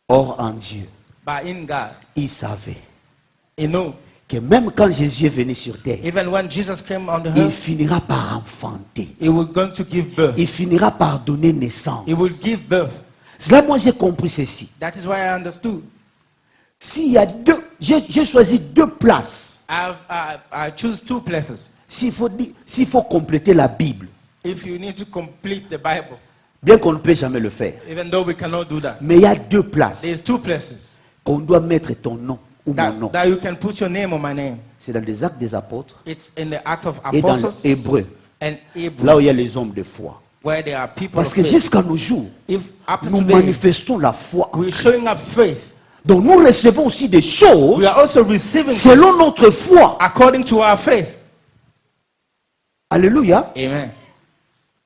Speaker 3: Or, en Dieu,
Speaker 1: But in God,
Speaker 3: il savait
Speaker 1: he knew.
Speaker 3: que même quand Jésus est venu sur terre,
Speaker 1: Even when Jesus came on the
Speaker 3: il
Speaker 1: earth,
Speaker 3: finira par enfanter.
Speaker 1: he was going to give birth.
Speaker 3: Il finira par donner naissance.
Speaker 1: He will give birth.
Speaker 3: C'est là moi j'ai compris ceci.
Speaker 1: That is why I understood.
Speaker 3: S'il y a deux, j'ai choisi deux places.
Speaker 1: I choose two places.
Speaker 3: S'il faut compléter la Bible,
Speaker 1: If you need to complete the Bible,
Speaker 3: bien qu'on ne peut jamais le faire,
Speaker 1: even though we cannot do that,
Speaker 3: mais il y a deux places
Speaker 1: there's two places
Speaker 3: qu'on doit mettre ton nom ou mon nom.
Speaker 1: that you can put your name or my name.
Speaker 3: C'est dans les actes des apôtres
Speaker 1: It's in the Acts of
Speaker 3: et dans
Speaker 1: Apostles
Speaker 3: l'hébreu,
Speaker 1: and Hebrew,
Speaker 3: là où il y a les hommes de foi.
Speaker 1: where there are people
Speaker 3: Parce
Speaker 1: of
Speaker 3: que
Speaker 1: faith.
Speaker 3: jusqu'à nos jours,
Speaker 1: If up to
Speaker 3: nous
Speaker 1: today,
Speaker 3: manifestons la foi en
Speaker 1: we're
Speaker 3: Christ.
Speaker 1: showing up faith,
Speaker 3: Donc nous recevons aussi des
Speaker 1: we
Speaker 3: choses
Speaker 1: are also receiving
Speaker 3: selon
Speaker 1: things
Speaker 3: notre foi.
Speaker 1: according to our faith.
Speaker 3: Alléluia.
Speaker 1: Amen.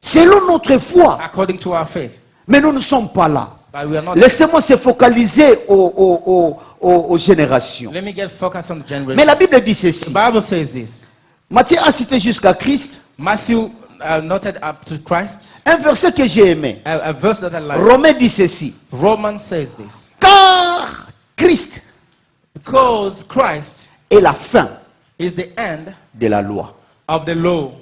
Speaker 3: Selon notre foi.
Speaker 1: According to our faith.
Speaker 3: Mais nous ne sommes pas là.
Speaker 1: But we are not.
Speaker 3: Laissez-moi se focaliser aux générations.
Speaker 1: Let me get focused on the generation.
Speaker 3: Mais la Bible dit
Speaker 1: The
Speaker 3: ceci.
Speaker 1: Bible says this.
Speaker 3: Matthieu a cité jusqu'à Christ.
Speaker 1: Matthew noted up to Christ.
Speaker 3: Un verset que j'ai aimé.
Speaker 1: A verse that I like.
Speaker 3: Romains dit ceci.
Speaker 1: Romans says this.
Speaker 3: Car Christ
Speaker 1: Because Christ
Speaker 3: est la fin
Speaker 1: is the end
Speaker 3: de la loi.
Speaker 1: of the law.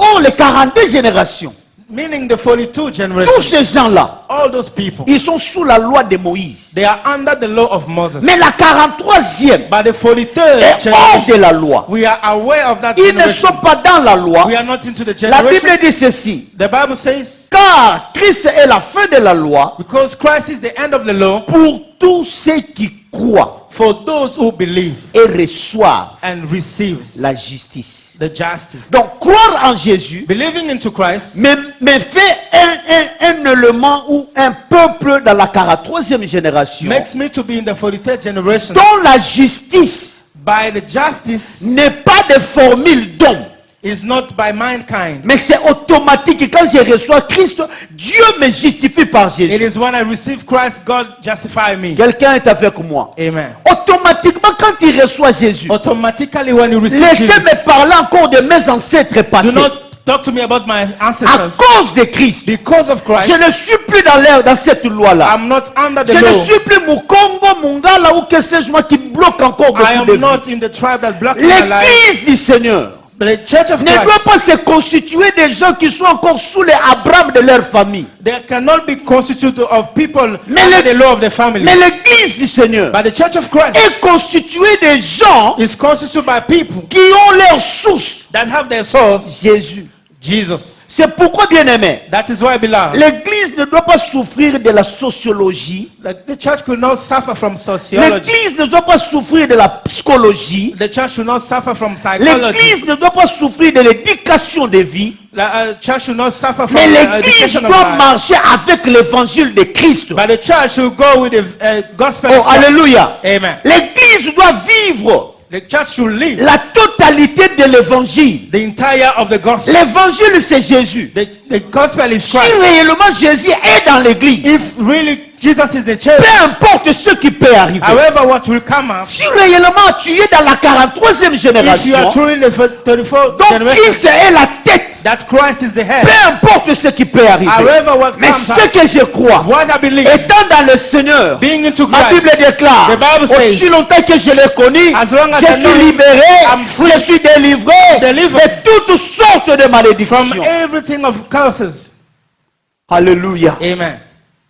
Speaker 3: Or, les 42 générations,
Speaker 1: Meaning the 42
Speaker 3: tous
Speaker 1: generation.
Speaker 3: ces gens-là,
Speaker 1: All those people.
Speaker 3: ils sont sous la loi de Moïse.
Speaker 1: They are under the law of Moses.
Speaker 3: Mais la 43e
Speaker 1: But the 43rd
Speaker 3: est hors de
Speaker 1: generation,
Speaker 3: la loi.
Speaker 1: we are aware of that
Speaker 3: Ils ne
Speaker 1: generation.
Speaker 3: sont pas dans la loi.
Speaker 1: We are not into the
Speaker 3: La
Speaker 1: generation.
Speaker 3: Bible dit ceci.
Speaker 1: The Bible says,
Speaker 3: Car Christ est la fin de la loi
Speaker 1: because Christ is the end of the law,
Speaker 3: pour tous ceux qui croient
Speaker 1: for those who believe
Speaker 3: et reçoivent
Speaker 1: and receives
Speaker 3: la justice.
Speaker 1: the justice.
Speaker 3: Donc, croire en Jésus
Speaker 1: Believing into Christ
Speaker 3: me fait un élément ou un peuple dans la 43e génération
Speaker 1: makes me to be in the 43rd generation.
Speaker 3: dont la justice
Speaker 1: By the justice
Speaker 3: n'est pas de formule d'homme,
Speaker 1: is not by mankind.
Speaker 3: mais c'est automatique. Et quand je reçois Christ, Dieu me justifie par
Speaker 1: It
Speaker 3: Jésus.
Speaker 1: is when I receive Christ, God justify me.
Speaker 3: Quelqu'un est avec moi.
Speaker 1: Amen.
Speaker 3: Automatiquement, quand il reçoit Jésus,
Speaker 1: Automatically when you receive
Speaker 3: laissez
Speaker 1: Jesus,
Speaker 3: me parler encore de mes ancêtres
Speaker 1: do
Speaker 3: passés.
Speaker 1: not talk to me about my
Speaker 3: À
Speaker 1: ancestors.
Speaker 3: cause de Christ,
Speaker 1: Because of Christ,
Speaker 3: je ne suis plus dans cette loi-là.
Speaker 1: I'm not under
Speaker 3: Je
Speaker 1: the
Speaker 3: ne
Speaker 1: law.
Speaker 3: suis plus Mukongo, Mungala ou que sais-je moi qui bloque encore
Speaker 1: I
Speaker 3: beaucoup de
Speaker 1: am
Speaker 3: vie.
Speaker 1: not in the tribe that blocks my life.
Speaker 3: L'église du Seigneur
Speaker 1: The church of
Speaker 3: ne doit
Speaker 1: Christ,
Speaker 3: pas se constituer des gens qui sont encore sous les Abraham de leur famille.
Speaker 1: there cannot be constituted of people
Speaker 3: Mais
Speaker 1: under
Speaker 3: le-
Speaker 1: the law of the family.
Speaker 3: Mais l'église du Seigneur
Speaker 1: But the church of Christ
Speaker 3: est constituée des gens
Speaker 1: is constituted by people
Speaker 3: qui ont leur source.
Speaker 1: that have their source,
Speaker 3: Jésus.
Speaker 1: Jesus.
Speaker 3: C'est pourquoi, bien aimé,
Speaker 1: That is why, beloved,
Speaker 3: l'église ne doit pas souffrir de la sociologie.
Speaker 1: the church could not suffer from sociology.
Speaker 3: L'église ne doit pas souffrir de la psychologie.
Speaker 1: The church should not suffer from psychology.
Speaker 3: L'église ne doit pas souffrir de l'éducation de vie.
Speaker 1: The church should not suffer from
Speaker 3: Mais l'église
Speaker 1: education of
Speaker 3: doit
Speaker 1: life.
Speaker 3: marcher avec l'évangile de Christ.
Speaker 1: But the church should go with the gospel
Speaker 3: Oh,
Speaker 1: of Christ.
Speaker 3: alléluia.
Speaker 1: Amen.
Speaker 3: L'église doit vivre
Speaker 1: The church should live
Speaker 3: la totalité de l'évangile.
Speaker 1: the entire of the gospel.
Speaker 3: L'évangile, c'est Jésus.
Speaker 1: The gospel is
Speaker 3: Si
Speaker 1: Christ.
Speaker 3: réellement Jésus est dans l'église,
Speaker 1: If really Jesus is the church,
Speaker 3: peu importe ce qui peut arriver.
Speaker 1: however what will come up,
Speaker 3: Si réellement tu es dans la 43e
Speaker 1: if you are
Speaker 3: génération,
Speaker 1: truly the 34th
Speaker 3: donc
Speaker 1: generation,
Speaker 3: Christ est la tête.
Speaker 1: that Christ is the head.
Speaker 3: Peu importe ce qui peut arriver.
Speaker 1: However what
Speaker 3: Mais
Speaker 1: comes
Speaker 3: ce
Speaker 1: up,
Speaker 3: que je crois,
Speaker 1: what I believe,
Speaker 3: étant dans le Seigneur,
Speaker 1: being into
Speaker 3: ma
Speaker 1: Christ,
Speaker 3: Bible déclare,
Speaker 1: the Bible says,
Speaker 3: aussi longtemps que je l'ai connu,
Speaker 1: as long as
Speaker 3: je
Speaker 1: I know
Speaker 3: suis
Speaker 1: him,
Speaker 3: libéré,
Speaker 1: I'm free,
Speaker 3: je suis délivré
Speaker 1: delivered
Speaker 3: de toutes sortes de
Speaker 1: from
Speaker 3: malédictions.
Speaker 1: everything of curses.
Speaker 3: Alléluia.
Speaker 1: Amen.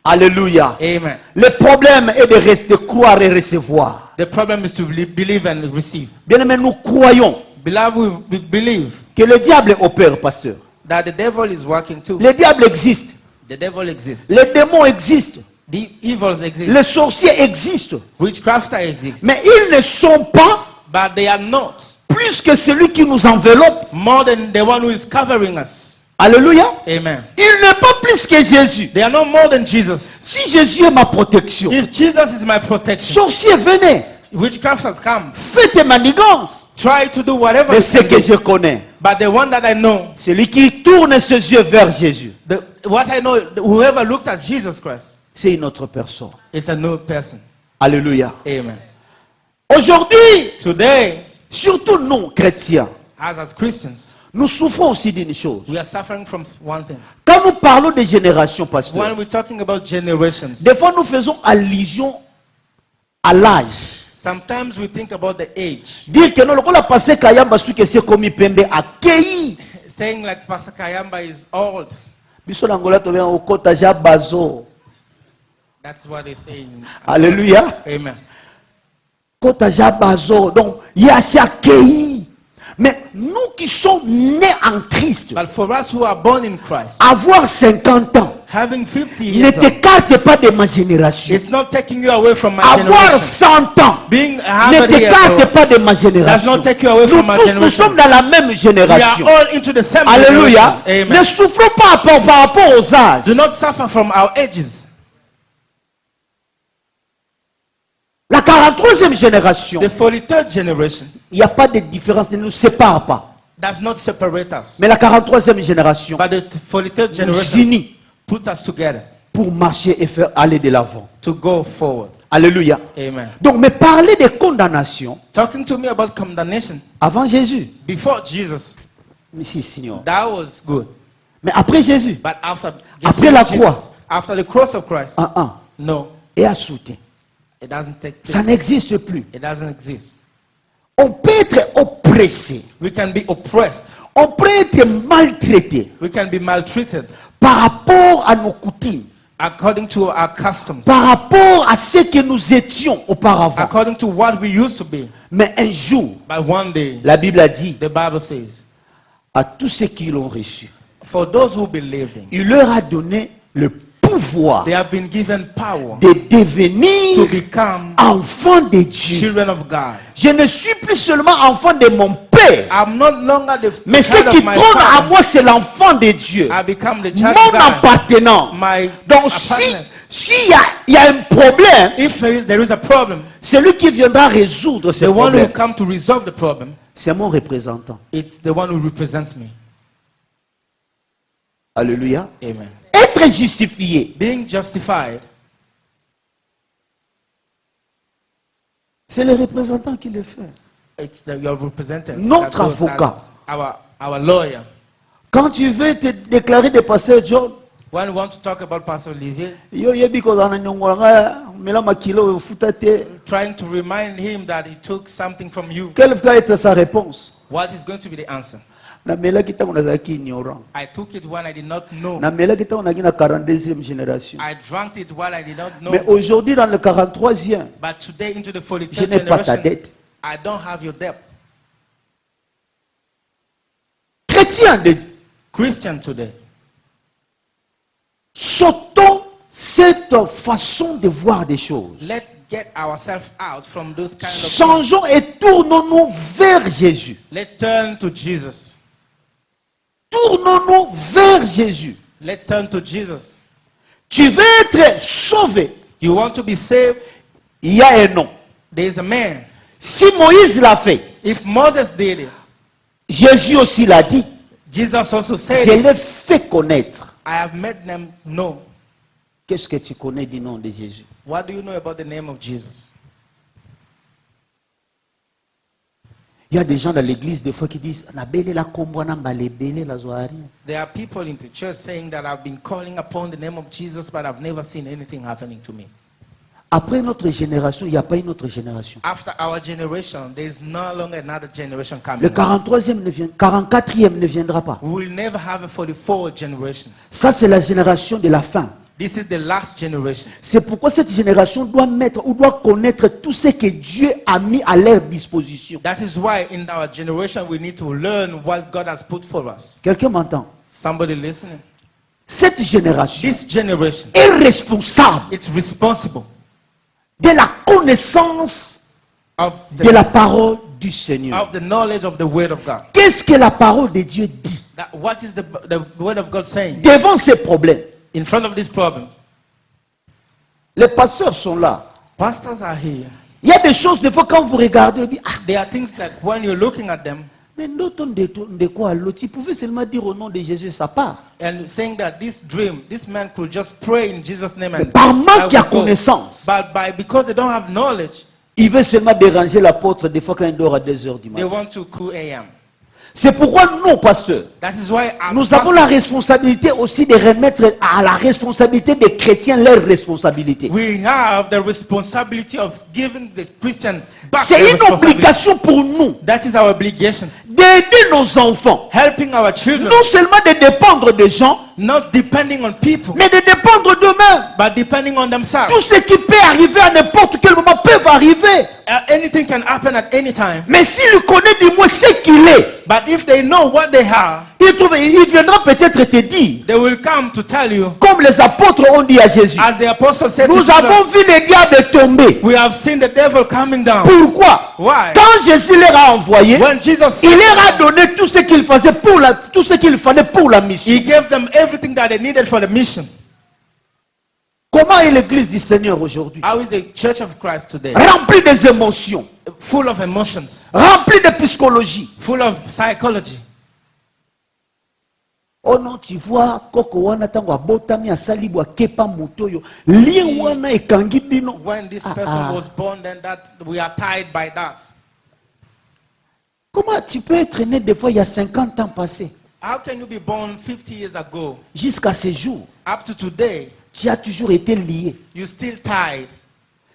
Speaker 3: Alléluia.
Speaker 1: Amen.
Speaker 3: Le problème est de croire et recevoir.
Speaker 1: The problem is to believe and receive.
Speaker 3: Bien aimé, nous croyons
Speaker 1: Beloved, we believe
Speaker 3: que le diable opère, pasteur.
Speaker 1: that the devil is working too.
Speaker 3: Le diable existe.
Speaker 1: The devil exists.
Speaker 3: Les démons existent.
Speaker 1: The evils exist.
Speaker 3: Les sorciers existent.
Speaker 1: Witchcraft exists.
Speaker 3: Mais ils ne sont pas
Speaker 1: But they are not
Speaker 3: plus que celui qui nous enveloppe.
Speaker 1: more than the one who is covering us.
Speaker 3: Alléluia.
Speaker 1: Amen.
Speaker 3: Il n'est pas plus que Jésus.
Speaker 1: They are not more than Jesus.
Speaker 3: Si Jésus est ma protection,
Speaker 1: If Jesus is my protection,
Speaker 3: sorcier, venez.
Speaker 1: witchcraft has come.
Speaker 3: Faites manigance.
Speaker 1: Try to do whatever
Speaker 3: Mais
Speaker 1: you
Speaker 3: ce
Speaker 1: can
Speaker 3: que
Speaker 1: do.
Speaker 3: je connais,
Speaker 1: But the one that I know,
Speaker 3: celui qui tourne ses yeux vers Jésus,
Speaker 1: what I know, whoever looks at Jesus Christ,
Speaker 3: c'est une autre personne.
Speaker 1: it's a new person.
Speaker 3: Alléluia.
Speaker 1: Amen.
Speaker 3: Aujourd'hui,
Speaker 1: Today,
Speaker 3: surtout nous, chrétiens,
Speaker 1: as Christians,
Speaker 3: nous souffrons aussi d'une chose.
Speaker 1: we are suffering from one thing.
Speaker 3: Quand nous parlons de génération, pasteur,
Speaker 1: When we're talking about generations,
Speaker 3: des fois nous faisons allusion à l'âge.
Speaker 1: sometimes we think about the age.
Speaker 3: Dire que non, le a passé Kayamba suke se komi pembe akei.
Speaker 1: Saying like Pastor Kayamba is old.
Speaker 3: Biso langola to bien okota ja bazo.
Speaker 1: That's what they say.
Speaker 3: Alléluia.
Speaker 1: Amen.
Speaker 3: Kota ja bazo. Donc, il y a si akei. Mais nous qui sommes nés en Christ,
Speaker 1: But for us who are born in Christ,
Speaker 3: avoir 50 ans
Speaker 1: having 50
Speaker 3: ne
Speaker 1: years old,
Speaker 3: t'écarte pas de ma génération.
Speaker 1: it's not taking you away from my
Speaker 3: Avoir
Speaker 1: generation.
Speaker 3: 100 ans
Speaker 1: Being
Speaker 3: ne
Speaker 1: 100 years
Speaker 3: t'écarte
Speaker 1: old
Speaker 3: pas de ma
Speaker 1: does
Speaker 3: génération.
Speaker 1: not take you away
Speaker 3: Nous
Speaker 1: from my
Speaker 3: tous, nous
Speaker 1: generation.
Speaker 3: sommes dans la même
Speaker 1: We are
Speaker 3: génération.
Speaker 1: all into the same
Speaker 3: Alléluia.
Speaker 1: generation.
Speaker 3: Ne
Speaker 1: Amen.
Speaker 3: souffrons pas par rapport aux âges.
Speaker 1: Do not suffer from our ages.
Speaker 3: La 43e génération,
Speaker 1: The 43rd generation
Speaker 3: il n'y a pas de différence, ne nous sépare pas.
Speaker 1: does not separate us.
Speaker 3: Mais la 43e génération
Speaker 1: But the 43rd
Speaker 3: nous
Speaker 1: generation
Speaker 3: unit
Speaker 1: puts us together
Speaker 3: pour marcher et faire aller de l'avant.
Speaker 1: to go forward.
Speaker 3: Alléluia.
Speaker 1: Amen.
Speaker 3: Donc, mais parler de condamnation
Speaker 1: Talking to me about condemnation
Speaker 3: avant Jésus,
Speaker 1: before Jesus,
Speaker 3: mais si, Seigneur.
Speaker 1: that was good.
Speaker 3: Mais après Jésus,
Speaker 1: But after
Speaker 3: Après la
Speaker 1: Jesus,
Speaker 3: croix.
Speaker 1: after the cross of Christ, no,
Speaker 3: et à soutien,
Speaker 1: it doesn't take
Speaker 3: ça
Speaker 1: place.
Speaker 3: n'existe plus.
Speaker 1: It doesn't exist.
Speaker 3: On peut être oppressé,
Speaker 1: We can be oppressed.
Speaker 3: on peut être maltraité
Speaker 1: We can be maltreated
Speaker 3: par rapport à nos coutumes,
Speaker 1: according to our customs,
Speaker 3: par rapport à ce que nous étions auparavant.
Speaker 1: according to what we used to be.
Speaker 3: Mais un jour,
Speaker 1: But one day,
Speaker 3: la Bible a dit
Speaker 1: the Bible says,
Speaker 3: à tous ceux qui l'ont reçu,
Speaker 1: for those who believed in,
Speaker 3: il leur a donné le pouvoir
Speaker 1: they have been given power
Speaker 3: de
Speaker 1: to
Speaker 3: devenir
Speaker 1: become
Speaker 3: enfants de Dieu.
Speaker 1: children of God.
Speaker 3: Je ne suis plus seulement enfant de mon Père,
Speaker 1: I'm not longer the
Speaker 3: mais ce
Speaker 1: child
Speaker 3: qui
Speaker 1: of my
Speaker 3: trône à
Speaker 1: father.
Speaker 3: moi, c'est l'enfant de Dieu.
Speaker 1: I become the child
Speaker 3: Mon
Speaker 1: of God.
Speaker 3: appartenant.
Speaker 1: My
Speaker 3: Donc,
Speaker 1: partners.
Speaker 3: s'il y a un problème,
Speaker 1: If there is a problem,
Speaker 3: celui qui viendra résoudre ce
Speaker 1: the one who will
Speaker 3: problème,
Speaker 1: come to resolve the problem,
Speaker 3: c'est mon représentant.
Speaker 1: it's the one who represents me.
Speaker 3: Alléluia.
Speaker 1: Amen.
Speaker 3: Être justifié,
Speaker 1: Being justified,
Speaker 3: c'est le représentant qui le fait.
Speaker 1: it's your representative.
Speaker 3: Notre
Speaker 1: that goes
Speaker 3: avocat.
Speaker 1: as our lawyer.
Speaker 3: Quand tu veux te déclarer de pasteur John,
Speaker 1: When we want to talk about Pastor Olivier,
Speaker 3: yo yebi kozana nyongolanga mela makilo futa te.
Speaker 1: trying to remind him that he took something from you,
Speaker 3: Quelle va être sa réponse?
Speaker 1: what is going to be the answer?
Speaker 3: Na mela kita unazaki ignorant.
Speaker 1: I took it when I did not know.
Speaker 3: Na mela kita unagi na 42e génération.
Speaker 1: I drank it while I did not know.
Speaker 3: Mais aujourd'hui dans le 43e,
Speaker 1: But today, into the
Speaker 3: je
Speaker 1: 43rd
Speaker 3: n'ai pas ta
Speaker 1: generation,
Speaker 3: dette.
Speaker 1: I don't have your debt.
Speaker 3: Chrétien de Dieu,
Speaker 1: Christian today,
Speaker 3: sortons cette façon de voir des choses.
Speaker 1: let's get ourselves out from those kind of things.
Speaker 3: Changeons et tournons-nous vers Jésus.
Speaker 1: Let's turn to Jesus.
Speaker 3: Tournons-nous vers Jésus.
Speaker 1: Let's turn to Jesus.
Speaker 3: Tu veux être sauvé.
Speaker 1: You want to be saved?
Speaker 3: Il y a un nom.
Speaker 1: There is a man.
Speaker 3: Si Moïse l'a fait,
Speaker 1: If Moses did it,
Speaker 3: Jésus aussi l'a dit.
Speaker 1: Jesus also said
Speaker 3: Je
Speaker 1: it.
Speaker 3: l'ai fait connaître.
Speaker 1: I have made them know.
Speaker 3: Qu'est-ce que tu connais du nom de Jésus?
Speaker 1: What do you know about the name of Jesus?
Speaker 3: Il y a des gens dans l'église des fois qui disent na bele la kombo na mbalebele la zoari.
Speaker 1: There are people in the church saying that I've been calling upon the name of Jesus, but I've never seen anything happening to me.
Speaker 3: Après notre génération, il n'y a pas une autre génération.
Speaker 1: After our generation, there is no longer another generation coming.
Speaker 3: Le 43e ne vient, 44e ne viendra pas.
Speaker 1: We will never have a 44th generation.
Speaker 3: Ça, c'est la génération de la fin.
Speaker 1: This is the last generation.
Speaker 3: C'est pourquoi cette génération doit mettre ou doit connaître tout ce que Dieu a mis à leur disposition.
Speaker 1: That is why in our generation we need to learn what God has put for us.
Speaker 3: Quelqu'un m'entend?
Speaker 1: Somebody listening?
Speaker 3: Cette génération
Speaker 1: This generation,
Speaker 3: est responsable
Speaker 1: it's responsible
Speaker 3: de la connaissance
Speaker 1: of
Speaker 3: de la parole du Seigneur.
Speaker 1: of the knowledge of the word of God.
Speaker 3: Qu'est-ce que la parole de Dieu dit
Speaker 1: What is the word of God saying?
Speaker 3: devant ces problèmes?
Speaker 1: In front of these problems,
Speaker 3: Les pasteurs sont là.
Speaker 1: pastors are here.
Speaker 3: Il y a des choses, des fois, quand vous regardez, vous dites, ah,
Speaker 1: There are things like when you're looking at them,
Speaker 3: Mais d'autres de quoi l'autre, il pouvait seulement dire au nom de Jésus, ça part.
Speaker 1: And saying that this dream, this man could just pray in Jesus' name and
Speaker 3: Par manque
Speaker 1: I
Speaker 3: de
Speaker 1: will go.
Speaker 3: connaissance,
Speaker 1: Because they don't have knowledge,
Speaker 3: il veut seulement déranger l'apôtre des fois quand il dort à 2 heures du
Speaker 1: they
Speaker 3: matin.
Speaker 1: want to cool AM.
Speaker 3: C'est pourquoi nous, pasteurs,
Speaker 1: That is why as
Speaker 3: nous avons la
Speaker 1: pastors,
Speaker 3: responsabilité aussi de remettre à la responsabilité des chrétiens leur responsabilité.
Speaker 1: we have the responsibility of giving the Christian back
Speaker 3: C'est
Speaker 1: their
Speaker 3: une
Speaker 1: responsibility.
Speaker 3: obligation pour nous
Speaker 1: That is our obligation.
Speaker 3: d'aider nos enfants.
Speaker 1: Helping our children,
Speaker 3: Non seulement de dépendre des gens,
Speaker 1: not depending on people,
Speaker 3: mais de dépendre d'eux-mêmes.
Speaker 1: but depending on themselves.
Speaker 3: Tout ce qui peut arriver à n'importe quel moment peut arriver.
Speaker 1: Anything can happen at any time.
Speaker 3: Mais s'il connaît du moins ce qu'il est,
Speaker 1: But if they know what they have,
Speaker 3: il viendra peut-être te dire,
Speaker 1: they will come to tell you,
Speaker 3: comme les apôtres ont dit à Jésus,
Speaker 1: as the apostle said to
Speaker 3: nous avons
Speaker 1: Jesus,
Speaker 3: vu le diable tomber.
Speaker 1: we have seen the devil coming down.
Speaker 3: Pourquoi?
Speaker 1: Why?
Speaker 3: Quand Jésus leur a envoyé,
Speaker 1: When Jesus
Speaker 3: il
Speaker 1: sent
Speaker 3: leur a
Speaker 1: them,
Speaker 3: donné tout ce qu'il faisait pour tout ce qu'il fallait pour la mission.
Speaker 1: he gave them everything that they needed for the mission.
Speaker 3: Comment est l'église du Seigneur aujourd'hui?
Speaker 1: How is the church of Christ today?
Speaker 3: Remplie des émotions,
Speaker 1: Full of emotions,
Speaker 3: remplie de psychologie.
Speaker 1: full of psychology.
Speaker 3: Oh non, tu vois, koko wana tango abotami asali bwa kepa motoyo. Lien wana ekangi bino.
Speaker 1: When this person was born, then that we are tied by that.
Speaker 3: Comment tu peux être né des fois il y a 50 ans passés,
Speaker 1: How can you be born 50 years ago,
Speaker 3: jusqu'à ce jour,
Speaker 1: up to today,
Speaker 3: tu as toujours été lié.
Speaker 1: you still tied?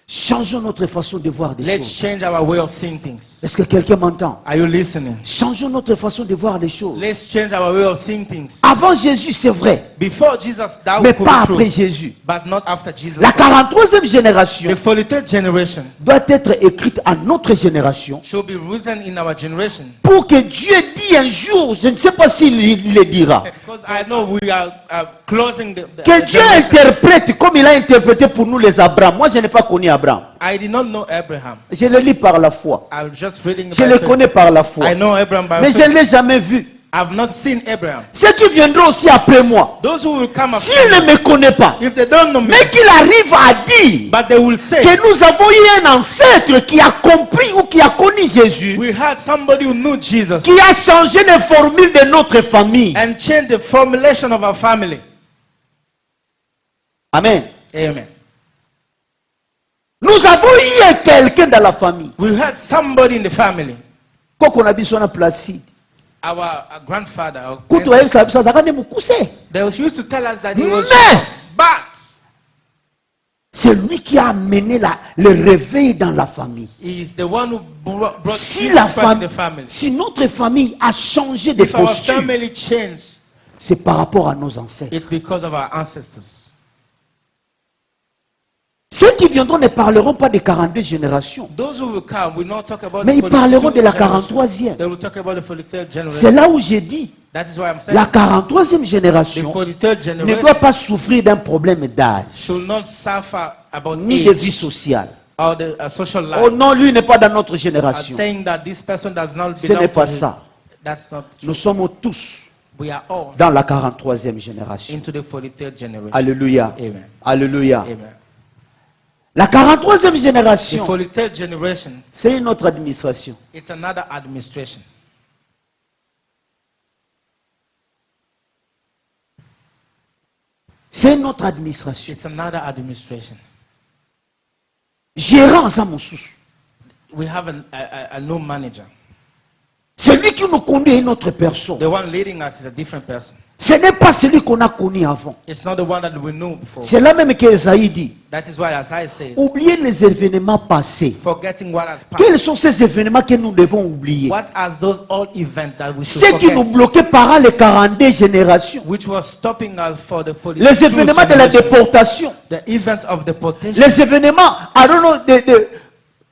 Speaker 3: Changeons notre façon de voir des
Speaker 1: Let's
Speaker 3: choses.
Speaker 1: change our way of seeing things.
Speaker 3: Est-ce que quelqu'un m'entend?
Speaker 1: Are you listening?
Speaker 3: Changeons notre façon de voir les choses.
Speaker 1: Let's change our way of seeing things.
Speaker 3: Avant Jésus, c'est vrai,
Speaker 1: Before Jesus, that
Speaker 3: mais
Speaker 1: could
Speaker 3: pas
Speaker 1: be true,
Speaker 3: après Jésus.
Speaker 1: but not after Jesus.
Speaker 3: La 43e génération
Speaker 1: The 43rd generation
Speaker 3: doit être écrite à notre génération
Speaker 1: should be written in our generation.
Speaker 3: pour que Dieu dise un jour, je ne sais pas s'il le dira,
Speaker 1: Because I know we are closing the
Speaker 3: que Dieu
Speaker 1: generation.
Speaker 3: interprète comme il a interprété pour nous les Abraham. Moi, je n'ai pas connu Abraham.
Speaker 1: I did not know Abraham.
Speaker 3: Je le lis par la foi.
Speaker 1: I'm just reading
Speaker 3: Je
Speaker 1: by
Speaker 3: le
Speaker 1: faith.
Speaker 3: connais par la foi.
Speaker 1: I know Abraham by
Speaker 3: Mais je
Speaker 1: faith.
Speaker 3: ne l'ai jamais vu.
Speaker 1: I've not seen Abraham.
Speaker 3: Ceux qui viendront aussi après moi,
Speaker 1: Those who will come
Speaker 3: s'ils
Speaker 1: after
Speaker 3: ne
Speaker 1: me,
Speaker 3: me connaissent pas,
Speaker 1: if they don't know me,
Speaker 3: mais qu'il arrive à dire
Speaker 1: but they will say,
Speaker 3: que nous avons eu un ancêtre qui a compris ou qui a connu Jésus,
Speaker 1: we had somebody who knew Jesus
Speaker 3: qui a changé les formules de notre famille.
Speaker 1: and changed the formulation of our family.
Speaker 3: Amen.
Speaker 1: Amen.
Speaker 3: Nous avons eu quelqu'un dans la famille.
Speaker 1: We had somebody in the family.
Speaker 3: Quand on a vu son Placide,
Speaker 1: Our grandfather, our
Speaker 3: quand on a vu ça, ça a été
Speaker 1: they used to tell us that he was
Speaker 3: Mais
Speaker 1: but
Speaker 3: c'est lui qui a amené le réveil dans la famille.
Speaker 1: he is the one who brought
Speaker 3: Si,
Speaker 1: Jesus
Speaker 3: la
Speaker 1: Christ in
Speaker 3: famille,
Speaker 1: the family.
Speaker 3: si notre famille a changé de
Speaker 1: If our
Speaker 3: posture,
Speaker 1: family changed,
Speaker 3: c'est par rapport à nos ancêtres.
Speaker 1: it's because of our ancestors.
Speaker 3: Ceux qui viendront ne parleront pas des 42 générations,
Speaker 1: Those who will come will not talk about
Speaker 3: mais
Speaker 1: the
Speaker 3: ils parleront de la
Speaker 1: 42nd generation.
Speaker 3: 43e.
Speaker 1: They will talk about the 43rd
Speaker 3: C'est
Speaker 1: generation.
Speaker 3: là où j'ai dit,
Speaker 1: That is why I'm saying
Speaker 3: la 43e
Speaker 1: the
Speaker 3: génération
Speaker 1: 43rd
Speaker 3: ne
Speaker 1: generation
Speaker 3: doit pas souffrir d'un problème d'âge,
Speaker 1: should not suffer about
Speaker 3: ni de vie
Speaker 1: age
Speaker 3: sociale.
Speaker 1: or the social life.
Speaker 3: Oh non, lui n'est pas dans notre
Speaker 1: I'm
Speaker 3: génération.
Speaker 1: saying that this person does not
Speaker 3: Ce
Speaker 1: belong
Speaker 3: n'est
Speaker 1: to
Speaker 3: pas
Speaker 1: him.
Speaker 3: ça.
Speaker 1: That's not true.
Speaker 3: Nous sommes tous
Speaker 1: We are all
Speaker 3: dans la 43e génération.
Speaker 1: into the 43rd generation.
Speaker 3: Alléluia.
Speaker 1: Amen.
Speaker 3: Alléluia.
Speaker 1: Amen.
Speaker 3: La 43e
Speaker 1: The
Speaker 3: génération,
Speaker 1: 43rd generation,
Speaker 3: c'est une autre administration.
Speaker 1: it's another administration.
Speaker 3: C'est une autre administration.
Speaker 1: It's another administration.
Speaker 3: Gérant ça mon sous.
Speaker 1: We have a new manager.
Speaker 3: Celui qui nous conduit est une autre personne.
Speaker 1: The one leading us is a different person.
Speaker 3: Ce n'est pas celui qu'on a connu avant.
Speaker 1: It's not the one that we knew before.
Speaker 3: C'est là même que Esaïe dit.
Speaker 1: That is why, as I say,
Speaker 3: Oubliez les événements passés.
Speaker 1: forgetting what has
Speaker 3: Quels
Speaker 1: passed.
Speaker 3: sont ces événements que nous devons oublier?
Speaker 1: What are those old events that we should
Speaker 3: Ceux qui nous
Speaker 1: forget?
Speaker 3: bloquaient par les 42 générations.
Speaker 1: Which was stopping us for the 42nd
Speaker 3: Les événements de la
Speaker 1: generation.
Speaker 3: déportation.
Speaker 1: The events of deportation.
Speaker 3: Les événements, I don't know, de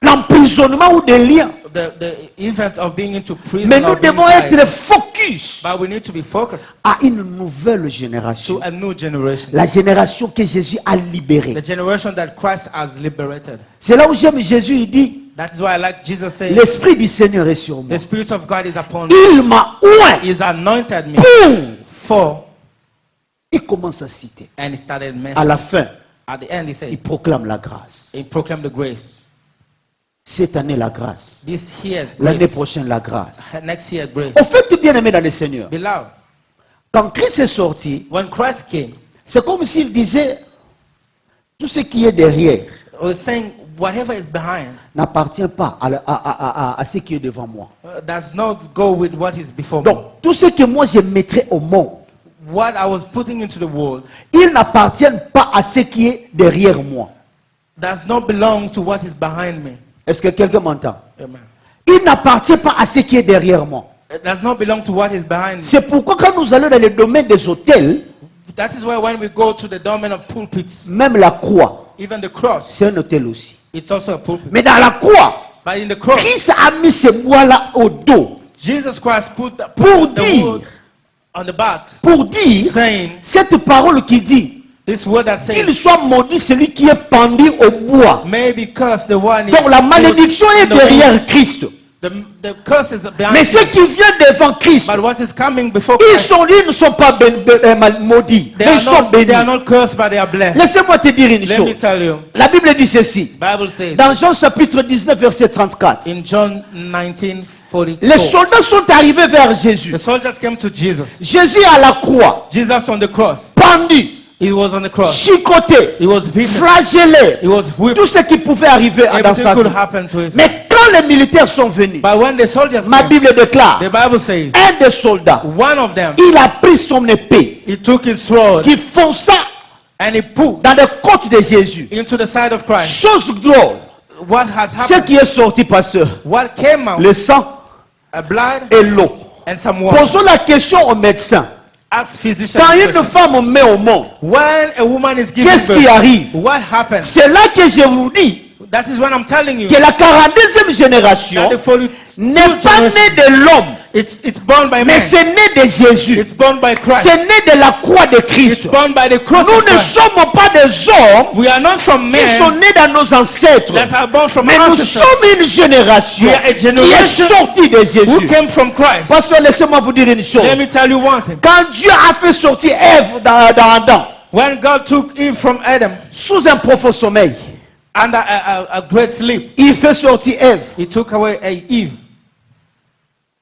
Speaker 3: l'emprisonnement ou des liens.
Speaker 1: The events of being into prison.
Speaker 3: Mais nous
Speaker 1: or being
Speaker 3: devons
Speaker 1: tied.
Speaker 3: être focus
Speaker 1: But we need to be focused
Speaker 3: à une nouvelle
Speaker 1: to
Speaker 3: génération.
Speaker 1: a new generation.
Speaker 3: La génération que Jésus a libérée.
Speaker 1: The generation that Christ has liberated.
Speaker 3: C'est là où j'aime Jésus, il dit,
Speaker 1: That is why I like Jesus saying,
Speaker 3: l'Esprit du Seigneur est sur moi.
Speaker 1: the Spirit of God is upon me.
Speaker 3: Il m'a oint
Speaker 1: He's anointed me
Speaker 3: pour.
Speaker 1: for,
Speaker 3: Il commence à citer.
Speaker 1: and he started
Speaker 3: À la
Speaker 1: mentioning.
Speaker 3: fin,
Speaker 1: At the end, he
Speaker 3: il
Speaker 1: said,
Speaker 3: proclame la grâce.
Speaker 1: he proclaimed the grace.
Speaker 3: Cette année, la grâce.
Speaker 1: This year's
Speaker 3: L'année
Speaker 1: grace.
Speaker 3: prochaine, la grâce.
Speaker 1: Next year, grace.
Speaker 3: Au fait, bien aimé dans le Seigneur,
Speaker 1: Beloved,
Speaker 3: quand Christ est sorti,
Speaker 1: when Christ came,
Speaker 3: c'est comme s'il disait, tout ce qui est derrière
Speaker 1: he was saying, whatever is behind
Speaker 3: n'appartient pas à ce qui est devant moi.
Speaker 1: does not go with what is before me.
Speaker 3: Donc, tout ce que moi je mettrai au monde,
Speaker 1: What I was putting into the world
Speaker 3: ils n'appartiennent pas à ce qui est derrière moi.
Speaker 1: does not belong to what is behind me.
Speaker 3: Est-ce que quelqu'un m'entend?
Speaker 1: Amen.
Speaker 3: Il n'appartient pas à ce qui est derrière moi.
Speaker 1: It does not belong to what is behind me.
Speaker 3: C'est pourquoi quand nous allons dans le domaine des hôtels,
Speaker 1: That is why when we go to the domain of pulpits,
Speaker 3: même la croix,
Speaker 1: even the cross,
Speaker 3: c'est un hôtel aussi.
Speaker 1: it's also a pulpit.
Speaker 3: Mais dans la croix,
Speaker 1: But in the cross,
Speaker 3: Christ a mis ce bois-là au dos
Speaker 1: Jesus Christ put
Speaker 3: pour
Speaker 1: the
Speaker 3: dire,
Speaker 1: wood on the back,
Speaker 3: pour dire
Speaker 1: saying,
Speaker 3: cette parole qui dit
Speaker 1: this word that
Speaker 3: qu'il
Speaker 1: says,
Speaker 3: soit maudit celui qui est pendu au bois.
Speaker 1: may be cursed the one is
Speaker 3: Donc la malédiction est
Speaker 1: put in the
Speaker 3: derrière
Speaker 1: woods.
Speaker 3: Christ.
Speaker 1: The curse is behind
Speaker 3: Mais ceux
Speaker 1: Christ.
Speaker 3: qui viennent devant Christ,
Speaker 1: But what is coming before
Speaker 3: ils
Speaker 1: Christ,
Speaker 3: ne sont pas maudits,
Speaker 1: they
Speaker 3: mais
Speaker 1: are,
Speaker 3: ils sont
Speaker 1: not, they
Speaker 3: bénis.
Speaker 1: are not cursed, but they are blessed.
Speaker 3: Laissez-moi te dire une
Speaker 1: Let me
Speaker 3: chose.
Speaker 1: tell you,
Speaker 3: La Bible dit ceci.
Speaker 1: Bible says
Speaker 3: Dans Jean chapitre 19, verset 34.
Speaker 1: in John 19:44,
Speaker 3: Les soldats sont arrivés vers Jésus.
Speaker 1: the soldiers came to Jesus.
Speaker 3: Jésus à la croix,
Speaker 1: Jesus on the cross.
Speaker 3: pendu,
Speaker 1: He was on the cross.
Speaker 3: chicoté,
Speaker 1: He was beaten.
Speaker 3: flagellé.
Speaker 1: He was whipped.
Speaker 3: Tout ce qui pouvait arriver dans
Speaker 1: Everything
Speaker 3: sa
Speaker 1: could
Speaker 3: vie.
Speaker 1: happen to him.
Speaker 3: Mais quand les militaires sont venus,
Speaker 1: But when the soldiers
Speaker 3: ma
Speaker 1: came,
Speaker 3: Bible déclare,
Speaker 1: the Bible says
Speaker 3: un des soldats,
Speaker 1: one of them,
Speaker 3: il a pris son épée,
Speaker 1: he took his sword
Speaker 3: qui fonça
Speaker 1: and he put
Speaker 3: dans les côtes de Jésus.
Speaker 1: into the side of Christ.
Speaker 3: Chose drôle,
Speaker 1: What had
Speaker 3: ce
Speaker 1: happened?
Speaker 3: qui est sorti, pasteur,
Speaker 1: What came out?
Speaker 3: le sang
Speaker 1: Blood
Speaker 3: et l'eau.
Speaker 1: and some water.
Speaker 3: Posons la question aux médecins.
Speaker 1: Ask physicians.
Speaker 3: Quand
Speaker 1: the
Speaker 3: une
Speaker 1: question.
Speaker 3: femme met au monde,
Speaker 1: When a woman is giving
Speaker 3: qu'est-ce qui
Speaker 1: birth,
Speaker 3: arrive?
Speaker 1: what happens?
Speaker 3: C'est là que je vous dis
Speaker 1: That is what I'm telling you.
Speaker 3: que la 42e génération
Speaker 1: That the 42
Speaker 3: n'est pas
Speaker 1: generation,
Speaker 3: née de l'homme,
Speaker 1: it's born by
Speaker 3: mais
Speaker 1: man.
Speaker 3: c'est né de Jésus.
Speaker 1: It's born by Christ.
Speaker 3: C'est né de la croix de
Speaker 1: It's
Speaker 3: Christ.
Speaker 1: born by the cross
Speaker 3: Nous
Speaker 1: of
Speaker 3: ne
Speaker 1: Christ.
Speaker 3: sommes pas des hommes
Speaker 1: We are not from
Speaker 3: qui sont
Speaker 1: men
Speaker 3: nés dans nos ancêtres,
Speaker 1: that are born from
Speaker 3: mais nous
Speaker 1: ancestors
Speaker 3: sommes une génération
Speaker 1: We are a
Speaker 3: qui est
Speaker 1: generation
Speaker 3: sortie de
Speaker 1: who
Speaker 3: Jésus.
Speaker 1: came from Christ.
Speaker 3: Pasteur, laissez-moi vous dire une chose.
Speaker 1: Let me tell you one thing.
Speaker 3: Quand Dieu a fait sortir Ève dans Adam,
Speaker 1: When God took Eve from Adam
Speaker 3: sous un profond sommeil,
Speaker 1: under a great sleep,
Speaker 3: il fait sortir Ève.
Speaker 1: He took away Eve.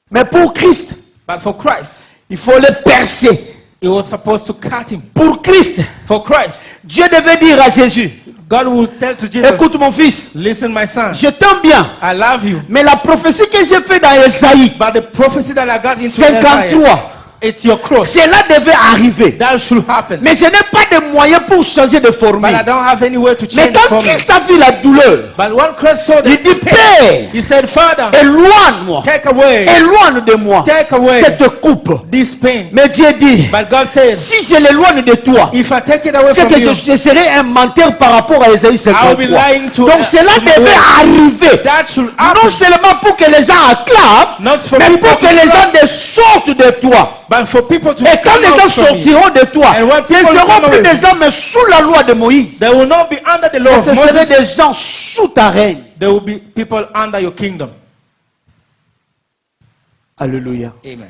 Speaker 3: Mais pour Christ,
Speaker 1: But for Christ,
Speaker 3: il faut le percer.
Speaker 1: He was supposed to cut him.
Speaker 3: Pour Christ,
Speaker 1: For Christ,
Speaker 3: Dieu devait dire à Jésus,
Speaker 1: God will tell to Jesus,
Speaker 3: écoute mon fils,
Speaker 1: listen my son,
Speaker 3: je t'aime bien,
Speaker 1: I love you.
Speaker 3: mais la prophétie que j'ai faite dans Esaïe
Speaker 1: But the prophecy that I got into Isaiah,
Speaker 3: 53,
Speaker 1: it's your cross.
Speaker 3: cela devait arriver.
Speaker 1: That should happen.
Speaker 3: Mais je n'ai pas de moyens pour changer de
Speaker 1: But
Speaker 3: formule.
Speaker 1: I don't have any way to
Speaker 3: Mais
Speaker 1: change
Speaker 3: quand
Speaker 1: from it.
Speaker 3: Christ a vu la douleur,
Speaker 1: But when Christ saw
Speaker 3: il
Speaker 1: the
Speaker 3: dit,
Speaker 1: pain,
Speaker 3: Père,
Speaker 1: He said, Father,
Speaker 3: éloigne-moi,
Speaker 1: take away
Speaker 3: éloigne de moi
Speaker 1: Take away
Speaker 3: cette coupe.
Speaker 1: this pain.
Speaker 3: Mais Dieu dit,
Speaker 1: But God says,
Speaker 3: si je l'éloigne de toi,
Speaker 1: if I take it away
Speaker 3: c'est
Speaker 1: from
Speaker 3: que
Speaker 1: you,
Speaker 3: je serai un menteur par rapport à Esaïe
Speaker 1: I will be
Speaker 3: 53.
Speaker 1: lying to
Speaker 3: Donc cela
Speaker 1: to my
Speaker 3: devait
Speaker 1: word.
Speaker 3: arriver.
Speaker 1: That should
Speaker 3: Non
Speaker 1: happen.
Speaker 3: seulement pour que les gens acclament,
Speaker 1: Not for
Speaker 3: mais
Speaker 1: people
Speaker 3: pour que
Speaker 1: to
Speaker 3: les
Speaker 1: clap,
Speaker 3: gens sortent de toi.
Speaker 1: but for people to
Speaker 3: Et quand
Speaker 1: come
Speaker 3: les
Speaker 1: out
Speaker 3: gens
Speaker 1: from you.
Speaker 3: sortiront de toi,
Speaker 1: And when
Speaker 3: ce ne
Speaker 1: people
Speaker 3: seront
Speaker 1: come
Speaker 3: plus
Speaker 1: away,
Speaker 3: des hommes sous la loi de Moïse.
Speaker 1: They will not be under the law
Speaker 3: Mais
Speaker 1: of
Speaker 3: ce seraient
Speaker 1: Moses.
Speaker 3: des gens sous ta règne.
Speaker 1: There will be people under your kingdom.
Speaker 3: Alléluia.
Speaker 1: Amen.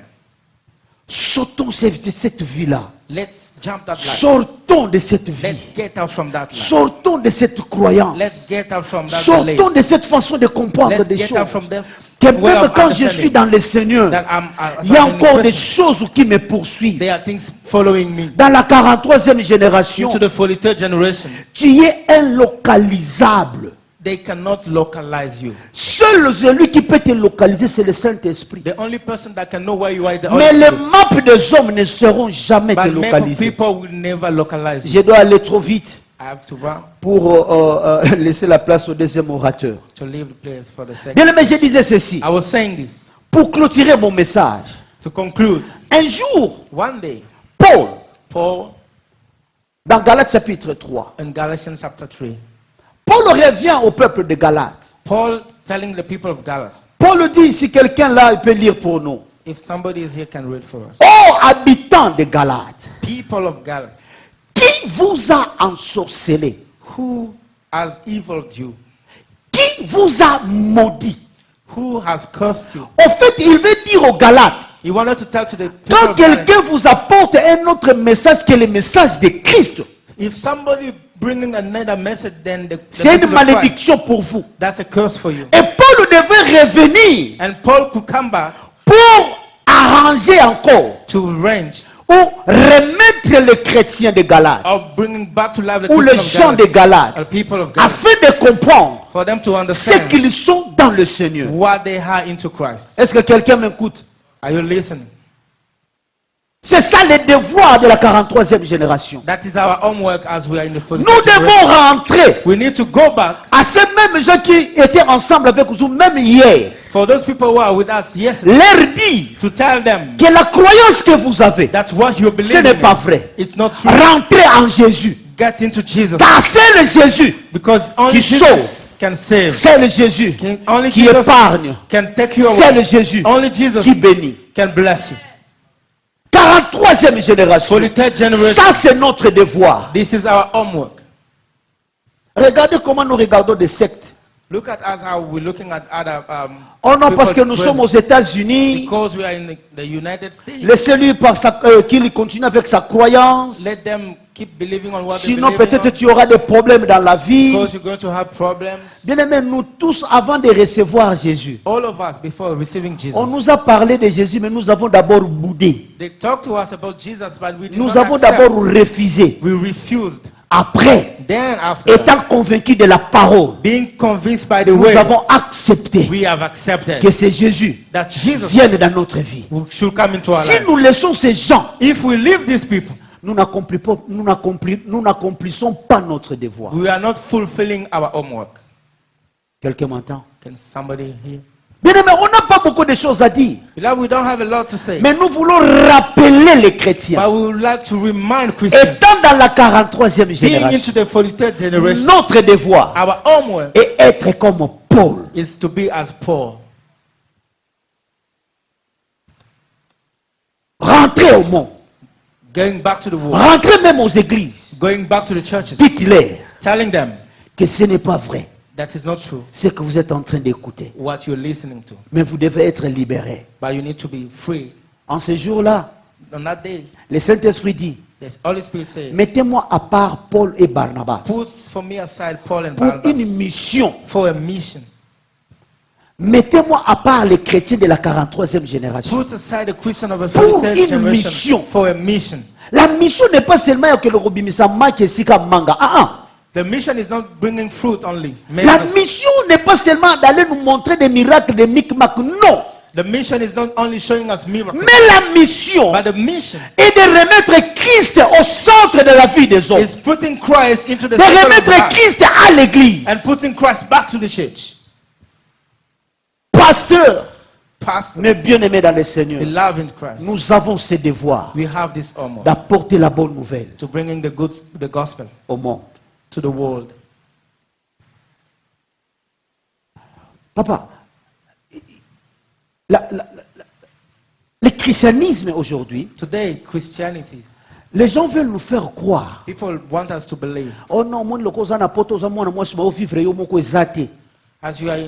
Speaker 3: Sortons de cette vie-là.
Speaker 1: Let's jump that line.
Speaker 3: Sortons de cette vie.
Speaker 1: Let's get out from that line.
Speaker 3: Sortons de cette croyance.
Speaker 1: Let's get out from that
Speaker 3: Sortons
Speaker 1: belief.
Speaker 3: de cette façon de comprendre
Speaker 1: Let's
Speaker 3: des
Speaker 1: get
Speaker 3: choses.
Speaker 1: out from that
Speaker 3: Que
Speaker 1: way
Speaker 3: même
Speaker 1: of
Speaker 3: quand je suis
Speaker 1: understanding
Speaker 3: dans le Seigneur,
Speaker 1: that
Speaker 3: il y a
Speaker 1: I'm
Speaker 3: encore des
Speaker 1: questions.
Speaker 3: choses qui me poursuivent.
Speaker 1: There are things following me.
Speaker 3: Dans la 43e génération,
Speaker 1: Into the 43rd generation,
Speaker 3: tu es inlocalisable.
Speaker 1: they cannot localize you.
Speaker 3: Seul celui qui peut te localiser, c'est le Saint-Esprit.
Speaker 1: The only person that can know where you are is the Holy
Speaker 3: Mais les
Speaker 1: Spirit.
Speaker 3: maps des hommes ne seront jamais te
Speaker 1: But many
Speaker 3: localiser.
Speaker 1: people will never localize you.
Speaker 3: Je dois aller trop vite
Speaker 1: I have to run
Speaker 3: pour laisser la place au deuxième orateur.
Speaker 1: to leave the place for the second.
Speaker 3: Bien aimé, je disais ceci.
Speaker 1: I was saying this
Speaker 3: Pour clôturer mon message,
Speaker 1: to conclude.
Speaker 3: un jour,
Speaker 1: One day,
Speaker 3: Paul,
Speaker 1: Paul
Speaker 3: dans Galates chapitre 3,
Speaker 1: in Galatians chapter 3,
Speaker 3: Paul revient au peuple de Galates.
Speaker 1: Paul telling the people of Galatia,
Speaker 3: Paul dit, si quelqu'un là il peut lire pour nous.
Speaker 1: if somebody is here can read for us.
Speaker 3: Ô habitants de Galates,
Speaker 1: People of Galatia,
Speaker 3: qui vous a ensorcelé?
Speaker 1: who has eviled you?
Speaker 3: Qui vous a maudit?
Speaker 1: Who has cursed you?
Speaker 3: En fait, il veut dire aux Galates,
Speaker 1: He wanted to tell to the people
Speaker 3: quand
Speaker 1: of Galatia,
Speaker 3: quelqu'un vous apporte un autre message que le message de Christ,
Speaker 1: if somebody bringing another message than the
Speaker 3: c'est
Speaker 1: message
Speaker 3: une
Speaker 1: of Christ,
Speaker 3: malédiction pour vous.
Speaker 1: that's a curse for you.
Speaker 3: Et devait revenir
Speaker 1: And Paul could come back
Speaker 3: pour arranger encore
Speaker 1: to range
Speaker 3: ou remettre les chrétiens de Galate
Speaker 1: of bringing back to life the
Speaker 3: ou les
Speaker 1: Christians
Speaker 3: gens
Speaker 1: of
Speaker 3: de
Speaker 1: Galatia,
Speaker 3: Galate
Speaker 1: the people of Galatia,
Speaker 3: afin de comprendre
Speaker 1: for them to
Speaker 3: ce
Speaker 1: understand
Speaker 3: qu'ils sont dans le Seigneur.
Speaker 1: what they are into Christ.
Speaker 3: Est-ce que quelqu'un m'écoute?
Speaker 1: Are you listening?
Speaker 3: C'est ça le devoir de la 43e génération.
Speaker 1: That is our homework as we are in the 40th
Speaker 3: Nous devons
Speaker 1: generation.
Speaker 3: rentrer
Speaker 1: We need to go back
Speaker 3: à ces mêmes gens qui étaient ensemble avec nous, même hier,
Speaker 1: for those people who are with us yesterday
Speaker 3: leur dire
Speaker 1: to tell them
Speaker 3: que la croyance que vous avez,
Speaker 1: that's what you believe
Speaker 3: ce n'est
Speaker 1: in.
Speaker 3: pas vrai.
Speaker 1: It's not true.
Speaker 3: Rentrez en Jésus.
Speaker 1: Get into Jesus
Speaker 3: Car c'est le Jésus,
Speaker 1: because only
Speaker 3: Qui
Speaker 1: Jesus
Speaker 3: sauve.
Speaker 1: can save.
Speaker 3: c'est le Jésus
Speaker 1: Only
Speaker 3: qui
Speaker 1: Jesus
Speaker 3: épargne,
Speaker 1: can take you
Speaker 3: c'est le
Speaker 1: away.
Speaker 3: Jésus
Speaker 1: Only Jesus
Speaker 3: qui bénit.
Speaker 1: can bless you.
Speaker 3: 43e génération.
Speaker 1: 43rd generation.
Speaker 3: Ça, c'est notre devoir.
Speaker 1: This is our homework.
Speaker 3: Regardez comment nous regardons des sectes.
Speaker 1: Look at us how we're looking at other
Speaker 3: Oh non, parce que
Speaker 1: people
Speaker 3: nous sommes aux États-Unis.
Speaker 1: because we are in the United States.
Speaker 3: Laissez-lui qu'il continue avec sa croyance.
Speaker 1: Let them keep believing on what
Speaker 3: Sinon,
Speaker 1: they believe
Speaker 3: peut-être
Speaker 1: on,
Speaker 3: tu auras des problèmes dans la vie.
Speaker 1: because you're going to have problems.
Speaker 3: Bien-aimés, nous tous, avant de recevoir Jésus,
Speaker 1: All of us, before receiving Jesus,
Speaker 3: on nous a parlé de Jésus, mais nous avons d'abord boudé.
Speaker 1: they talked to us about Jesus, but we did
Speaker 3: Nous
Speaker 1: not
Speaker 3: avons
Speaker 1: accept.
Speaker 3: d'abord refusé.
Speaker 1: We refused.
Speaker 3: Après,
Speaker 1: Then after,
Speaker 3: étant convaincus de la parole,
Speaker 1: being convinced by the
Speaker 3: nous
Speaker 1: way,
Speaker 3: avons accepté
Speaker 1: we have accepted
Speaker 3: que c'est Jésus
Speaker 1: that Jesus
Speaker 3: vienne dans notre vie.
Speaker 1: should come into our
Speaker 3: Si
Speaker 1: life.
Speaker 3: nous laissons ces gens,
Speaker 1: If we leave these people,
Speaker 3: nous n'accomplissons pas notre devoir.
Speaker 1: we are not fulfilling our homework.
Speaker 3: Quelqu'un m'entend?
Speaker 1: Can somebody hear?
Speaker 3: Bien aimé, on n'a pas beaucoup de choses à dire.
Speaker 1: Beloved, we don't have a lot to say,
Speaker 3: Mais nous voulons rappeler les chrétiens.
Speaker 1: but we would like to remind Christians,
Speaker 3: Étant dans la 43e
Speaker 1: being
Speaker 3: génération,
Speaker 1: into the 43rd generation,
Speaker 3: notre devoir
Speaker 1: our homework
Speaker 3: est être comme Paul.
Speaker 1: is to be as Paul.
Speaker 3: Rentrer au monde.
Speaker 1: Going back to the world,
Speaker 3: Rentrer même aux églises.
Speaker 1: going back to the churches,
Speaker 3: Dites-leur
Speaker 1: telling them
Speaker 3: que ce n'est pas vrai.
Speaker 1: that is not true
Speaker 3: Ce que vous êtes en train d'écouter.
Speaker 1: what you're listening to,
Speaker 3: Mais vous devez être libérés.
Speaker 1: but you need to be free.
Speaker 3: En ce jour-là,
Speaker 1: On that day,
Speaker 3: le Saint-Esprit dit,
Speaker 1: the Holy Spirit said,
Speaker 3: mettez-moi à part Paul et Barnabas
Speaker 1: put for me aside Paul and
Speaker 3: pour une
Speaker 1: Barnabas
Speaker 3: mission.
Speaker 1: for a mission.
Speaker 3: Mettez-moi à part les chrétiens de la 43e génération.
Speaker 1: Put aside the Christian of the
Speaker 3: Pour
Speaker 1: 43rd
Speaker 3: une
Speaker 1: generation
Speaker 3: mission.
Speaker 1: for a mission.
Speaker 3: La mission n'est pas seulement que le robimisa manque ici comme manga.
Speaker 1: The mission is not bringing fruit only.
Speaker 3: La mission n'est pas seulement d'aller nous montrer des miracles, des micmacs. Non.
Speaker 1: The mission is not only showing us miracles,
Speaker 3: Mais la mission
Speaker 1: but the mission
Speaker 3: est de remettre Christ au centre de la vie des hommes.
Speaker 1: is putting Christ into the
Speaker 3: De
Speaker 1: center of
Speaker 3: remettre
Speaker 1: life
Speaker 3: Christ à l'église.
Speaker 1: and putting Christ back to the church.
Speaker 3: Pasteur,
Speaker 1: Pastor,
Speaker 3: mes bien-aimés dans le Seigneur,
Speaker 1: beloved in Christ,
Speaker 3: nous avons ce devoir
Speaker 1: we have this honor
Speaker 3: d'apporter la bonne nouvelle
Speaker 1: to bringing the gospel
Speaker 3: au monde.
Speaker 1: to the world.
Speaker 3: Papa, le christianisme aujourd'hui,
Speaker 1: Today, Christianity,
Speaker 3: les gens veulent nous faire croire.
Speaker 1: people want us to believe.
Speaker 3: Oh non, moi, le cause na poto za mwana mwasi ba vivre yo moko ezate.
Speaker 1: As you are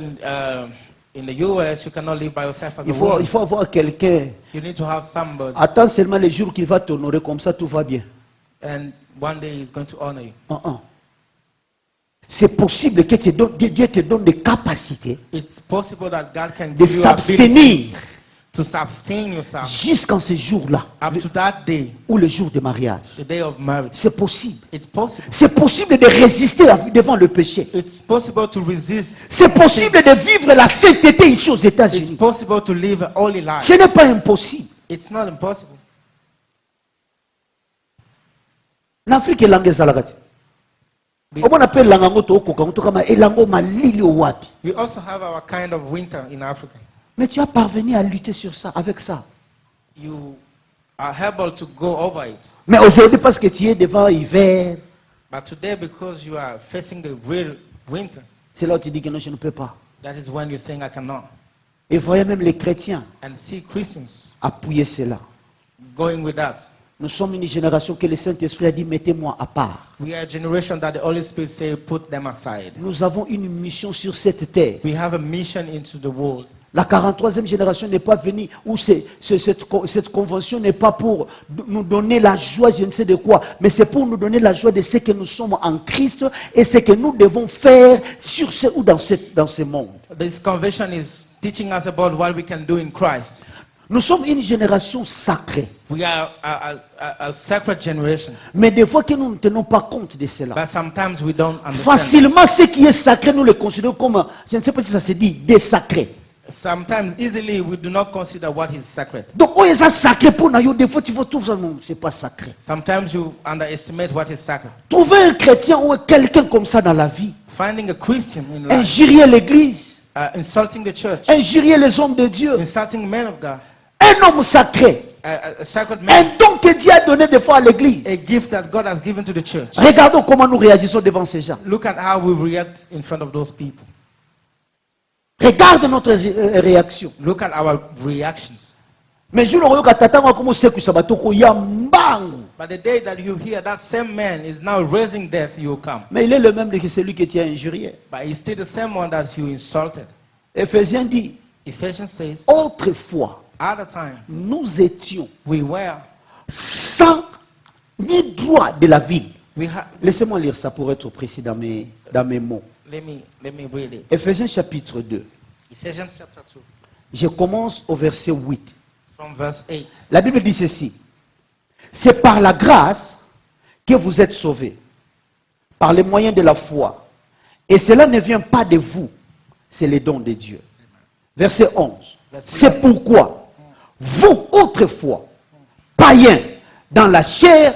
Speaker 1: in the US, you cannot live by yourself as a
Speaker 3: Il
Speaker 1: woman.
Speaker 3: faut avoir quelqu'un.
Speaker 1: You need to have somebody,
Speaker 3: Attends seulement le jour qu'il va t'honorer, comme ça tout va bien.
Speaker 1: and one day he's going to honor you.
Speaker 3: C'est possible que Dieu te donne des capacités
Speaker 1: It's possible that God can
Speaker 3: de
Speaker 1: give you
Speaker 3: s'abstenir
Speaker 1: abilities to sustain yourself
Speaker 3: jusqu'en ce jour-là,
Speaker 1: up to that day,
Speaker 3: ou le jour de mariage.
Speaker 1: the day of marriage.
Speaker 3: C'est possible.
Speaker 1: It's possible.
Speaker 3: C'est possible de résister devant le péché.
Speaker 1: It's possible to resist.
Speaker 3: C'est possible de vivre la sainteté ici aux
Speaker 1: It's
Speaker 3: États-Unis.
Speaker 1: possible to live a holy life.
Speaker 3: Ce n'est pas impossible.
Speaker 1: It's not impossible.
Speaker 3: L'Afrique est langue salagati. On appelle langango to okoka to kama elango malili wapi.
Speaker 1: We also have our kind of winter in Africa.
Speaker 3: Mais tu as parvenu à lutter sur ça, avec ça.
Speaker 1: You are able to go over it.
Speaker 3: Mais aujourd'hui, parce que tu es devant l'hiver,
Speaker 1: But today, because you are facing the real winter,
Speaker 3: c'est là où tu dis que non, je ne peux pas.
Speaker 1: that is when you're saying, I cannot.
Speaker 3: Et voyez même les chrétiens
Speaker 1: And see Christians
Speaker 3: appuyer cela.
Speaker 1: going with that.
Speaker 3: Nous sommes une génération que le Saint-Esprit a dit, mettez-moi à part.
Speaker 1: We are a generation that the Holy Spirit say, put them aside.
Speaker 3: Nous avons une mission sur cette terre.
Speaker 1: We have a mission into the world.
Speaker 3: La 43e génération n'est pas venue, ou cette convention n'est pas pour nous donner la joie, je ne sais de quoi, mais c'est pour nous donner la joie de ce que nous sommes en Christ et ce que nous devons faire sur ce ou dans ce monde.
Speaker 1: This convention is teaching us about what we can do in Christ.
Speaker 3: Nous sommes une génération sacrée.
Speaker 1: We are a sacred generation,
Speaker 3: Mais des fois que nous ne tenons pas compte de cela.
Speaker 1: but sometimes we don't understand.
Speaker 3: Facilement, ce qui est sacré, nous le considérons comme, je ne sais pas si ça se dit, désacré.
Speaker 1: Sometimes easily we do not consider what is sacred.
Speaker 3: Donc, oh, c'est sacré pour nous. Des fois, tu vas trouver ça, non, c'est pas sacré.
Speaker 1: Sometimes you underestimate what is sacred.
Speaker 3: Trouver un chrétien ou quelqu'un comme ça dans la vie,
Speaker 1: Finding a Christian in life,
Speaker 3: injurier l'église,
Speaker 1: insulting the church,
Speaker 3: injurier les hommes de Dieu,
Speaker 1: insulting men of God,
Speaker 3: un homme sacré,
Speaker 1: a sacred
Speaker 3: un
Speaker 1: man,
Speaker 3: don que Dieu a donné des fois à l'église.
Speaker 1: a gift that God has given to the church.
Speaker 3: Regardons comment nous réagissons devant ces gens.
Speaker 1: Look at how we react in front of those people.
Speaker 3: Regarde notre réaction.
Speaker 1: Look at our reactions.
Speaker 3: Mais je le regarde, comment c'est que ça va tout yambangu.
Speaker 1: But the day that you hear that same man is now raising death, you will come.
Speaker 3: Mais il est le même que celui que tu as injurié.
Speaker 1: But he's still the same one that you insulted.
Speaker 3: Éphésiens dit,
Speaker 1: Ephesians says,
Speaker 3: autrefois,
Speaker 1: at the time,
Speaker 3: nous étions
Speaker 1: we were,
Speaker 3: sans ni droit de la ville.
Speaker 1: we had,
Speaker 3: Laissez-moi lire ça pour être précis dans mes mots.
Speaker 1: let me read it.
Speaker 3: Éphésiens chapitre 2.
Speaker 1: Ephesians chapter 2,
Speaker 3: Je commence au verset 8.
Speaker 1: from verse 8.
Speaker 3: La Bible dit ceci. C'est par la grâce que vous êtes sauvés, par les moyens de la foi. Et cela ne vient pas de vous, c'est les dons de Dieu. Verset 11. C'est pourquoi, vous autrefois, païens, dans la chair,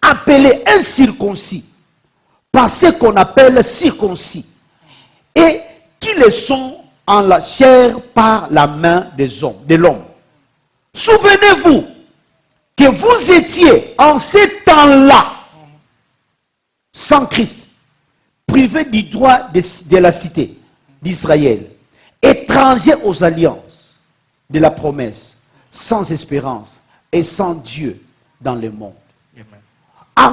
Speaker 3: appelés incirconcis, par ce qu'on appelle circoncis, et qui le sont en la chair par la main de l'homme. Souvenez-vous que vous étiez en ces temps-là, sans Christ, privés du droit de la cité d'Israël, étrangers aux alliances de la promesse, sans espérance et sans Dieu dans le monde.
Speaker 1: Amen.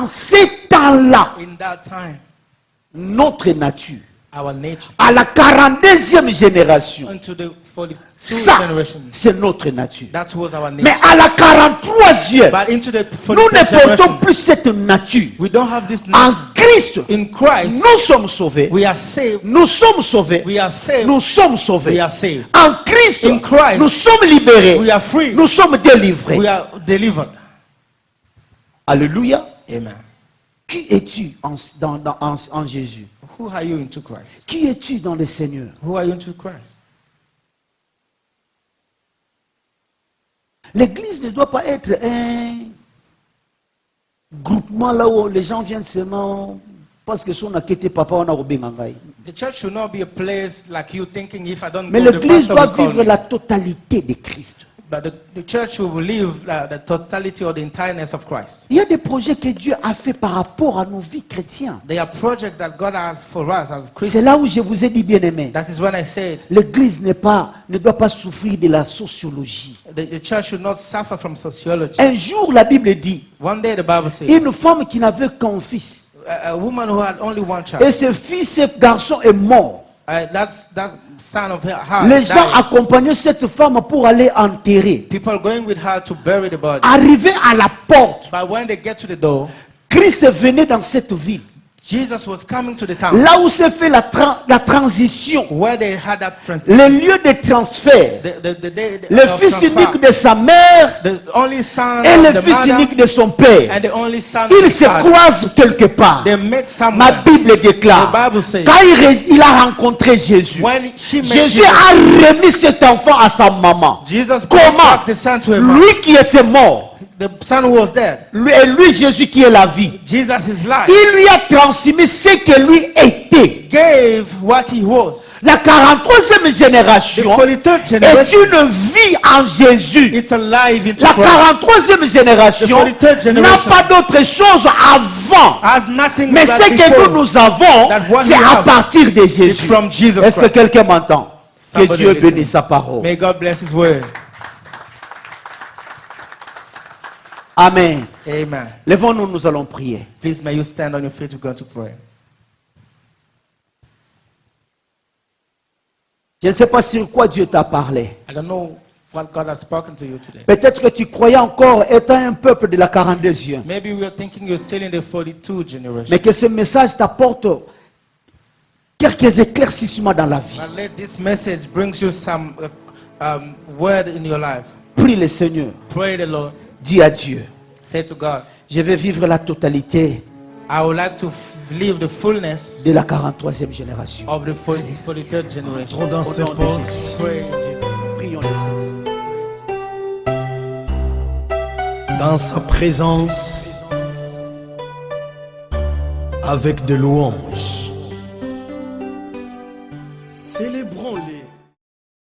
Speaker 3: En ces temps-là,
Speaker 1: In that time,
Speaker 3: notre nature,
Speaker 1: our nature,
Speaker 3: à la 42e génération,
Speaker 1: unto the 42
Speaker 3: ça,
Speaker 1: generation,
Speaker 3: c'est notre nature.
Speaker 1: that was our
Speaker 3: Mais
Speaker 1: nature.
Speaker 3: à la 43e,
Speaker 1: But into the
Speaker 3: nous ne
Speaker 1: 43
Speaker 3: portons
Speaker 1: generation,
Speaker 3: plus cette nature.
Speaker 1: we don't have this
Speaker 3: En
Speaker 1: nature.
Speaker 3: Christ,
Speaker 1: In Christ,
Speaker 3: nous sommes sauvés.
Speaker 1: we are saved.
Speaker 3: Nous sommes sauvés.
Speaker 1: We are saved.
Speaker 3: Nous sommes
Speaker 1: We
Speaker 3: sauvés.
Speaker 1: are saved.
Speaker 3: En Christ,
Speaker 1: In Christ,
Speaker 3: nous sommes libérés.
Speaker 1: we are free.
Speaker 3: Nous sommes délivrés.
Speaker 1: We are delivered.
Speaker 3: Alléluia.
Speaker 1: Amen.
Speaker 3: Qui es-tu en Jésus?
Speaker 1: Who are you into Christ?
Speaker 3: Qui es-tu dans le Seigneur?
Speaker 1: Who are you into Christ?
Speaker 3: L'église ne doit pas être un groupement là où les gens viennent seulement parce que son akete papa on a robengangai.
Speaker 1: The church should not be a place like you thinking if I don't
Speaker 3: Mais
Speaker 1: go, the
Speaker 3: l'église
Speaker 1: pastor
Speaker 3: doit
Speaker 1: will call
Speaker 3: vivre
Speaker 1: me.
Speaker 3: la totalité de Christ.
Speaker 1: But the church will live the totality or the entireness of Christ.
Speaker 3: Il y a des projets que Dieu a fait par rapport à nos vies chrétiennes.
Speaker 1: They are projects that God has for us as
Speaker 3: C'est là où
Speaker 1: Christians.
Speaker 3: je vous ai dit, bien aimé,
Speaker 1: That is when I said
Speaker 3: l'église ne doit pas souffrir de la sociologie.
Speaker 1: the church should not suffer from sociology.
Speaker 3: Un jour, la Bible dit,
Speaker 1: One day the Bible says
Speaker 3: une femme qui n'avait qu'un fils,
Speaker 1: a woman who had only one child,
Speaker 3: et ce fils, ce garçon est mort.
Speaker 1: that son of her
Speaker 3: Les gens
Speaker 1: died.
Speaker 3: accompagnaient cette femme pour aller enterrer.
Speaker 1: People going with her to bury the body.
Speaker 3: Arrivé à la porte,
Speaker 1: But when they get to the door,
Speaker 3: Christ venait dans cette ville.
Speaker 1: Jesus was coming to the town
Speaker 3: Là où s'est fait la transition,
Speaker 1: where they had that transition.
Speaker 3: le lieu de transfert, le fils unique de sa mère
Speaker 1: the only son
Speaker 3: et
Speaker 1: of
Speaker 3: le
Speaker 1: the
Speaker 3: fils
Speaker 1: mother
Speaker 3: unique de son père.
Speaker 1: and the only son
Speaker 3: Ils
Speaker 1: of
Speaker 3: se
Speaker 1: the father.
Speaker 3: croisent quelque part.
Speaker 1: They met
Speaker 3: Ma
Speaker 1: somewhere.
Speaker 3: Bible déclare,
Speaker 1: The Bible says,
Speaker 3: quand il a rencontré Jésus,
Speaker 1: when she met
Speaker 3: Jésus
Speaker 1: Jesus,
Speaker 3: a remis cet enfant à sa maman.
Speaker 1: Jesus
Speaker 3: Comment?
Speaker 1: brought back the son to her mom.
Speaker 3: Lui qui était mort,
Speaker 1: The son who was dead.
Speaker 3: lui Jésus qui est la vie,
Speaker 1: Jesus is life.
Speaker 3: il lui a transmis ce que lui était.
Speaker 1: Gave what he was.
Speaker 3: La 43e
Speaker 1: The
Speaker 3: génération
Speaker 1: 43rd
Speaker 3: est
Speaker 1: generation.
Speaker 3: une vie en Jésus.
Speaker 1: It's alive into
Speaker 3: La
Speaker 1: Christ.
Speaker 3: 43e génération
Speaker 1: The 43rd
Speaker 3: n'a
Speaker 1: generation
Speaker 3: pas d'autre chose avant.
Speaker 1: Has nothing
Speaker 3: Mais
Speaker 1: but
Speaker 3: ce que
Speaker 1: before.
Speaker 3: nous avons,
Speaker 1: That what
Speaker 3: c'est
Speaker 1: we
Speaker 3: à
Speaker 1: have
Speaker 3: partir de
Speaker 1: It's
Speaker 3: Jésus.
Speaker 1: from Jesus
Speaker 3: Est-ce que
Speaker 1: Christ.
Speaker 3: quelqu'un m'entend? Que
Speaker 1: Somebody
Speaker 3: Dieu
Speaker 1: listen.
Speaker 3: bénisse sa parole.
Speaker 1: May God bless his word.
Speaker 3: Amen.
Speaker 1: Amen.
Speaker 3: Levons-nous, nous allons prier.
Speaker 1: Please may you stand on your feet. We're going to pray.
Speaker 3: Je ne sais pas sur quoi Dieu t'a parlé.
Speaker 1: I don't know what God has spoken to you today.
Speaker 3: Peut-être que tu croyais encore être un peuple de la 42e.
Speaker 1: Maybe we are thinking you're still in the 42 generation.
Speaker 3: Mais que ce message t'apporte quelques éclaircissements dans la vie.
Speaker 1: But let this message brings you some word in your life.
Speaker 3: Prie le Seigneur.
Speaker 1: Pray the Lord.
Speaker 3: Dis à Dieu,
Speaker 1: Say to God,
Speaker 3: je vais vivre la totalité
Speaker 1: I would like to live the fullness
Speaker 3: de la 43e génération.
Speaker 1: of the 43rd generation.
Speaker 5: Entrons dans ses portes
Speaker 1: Pray in Jesus.
Speaker 3: Prions le Seigneur.
Speaker 5: dans sa présence avec des louanges.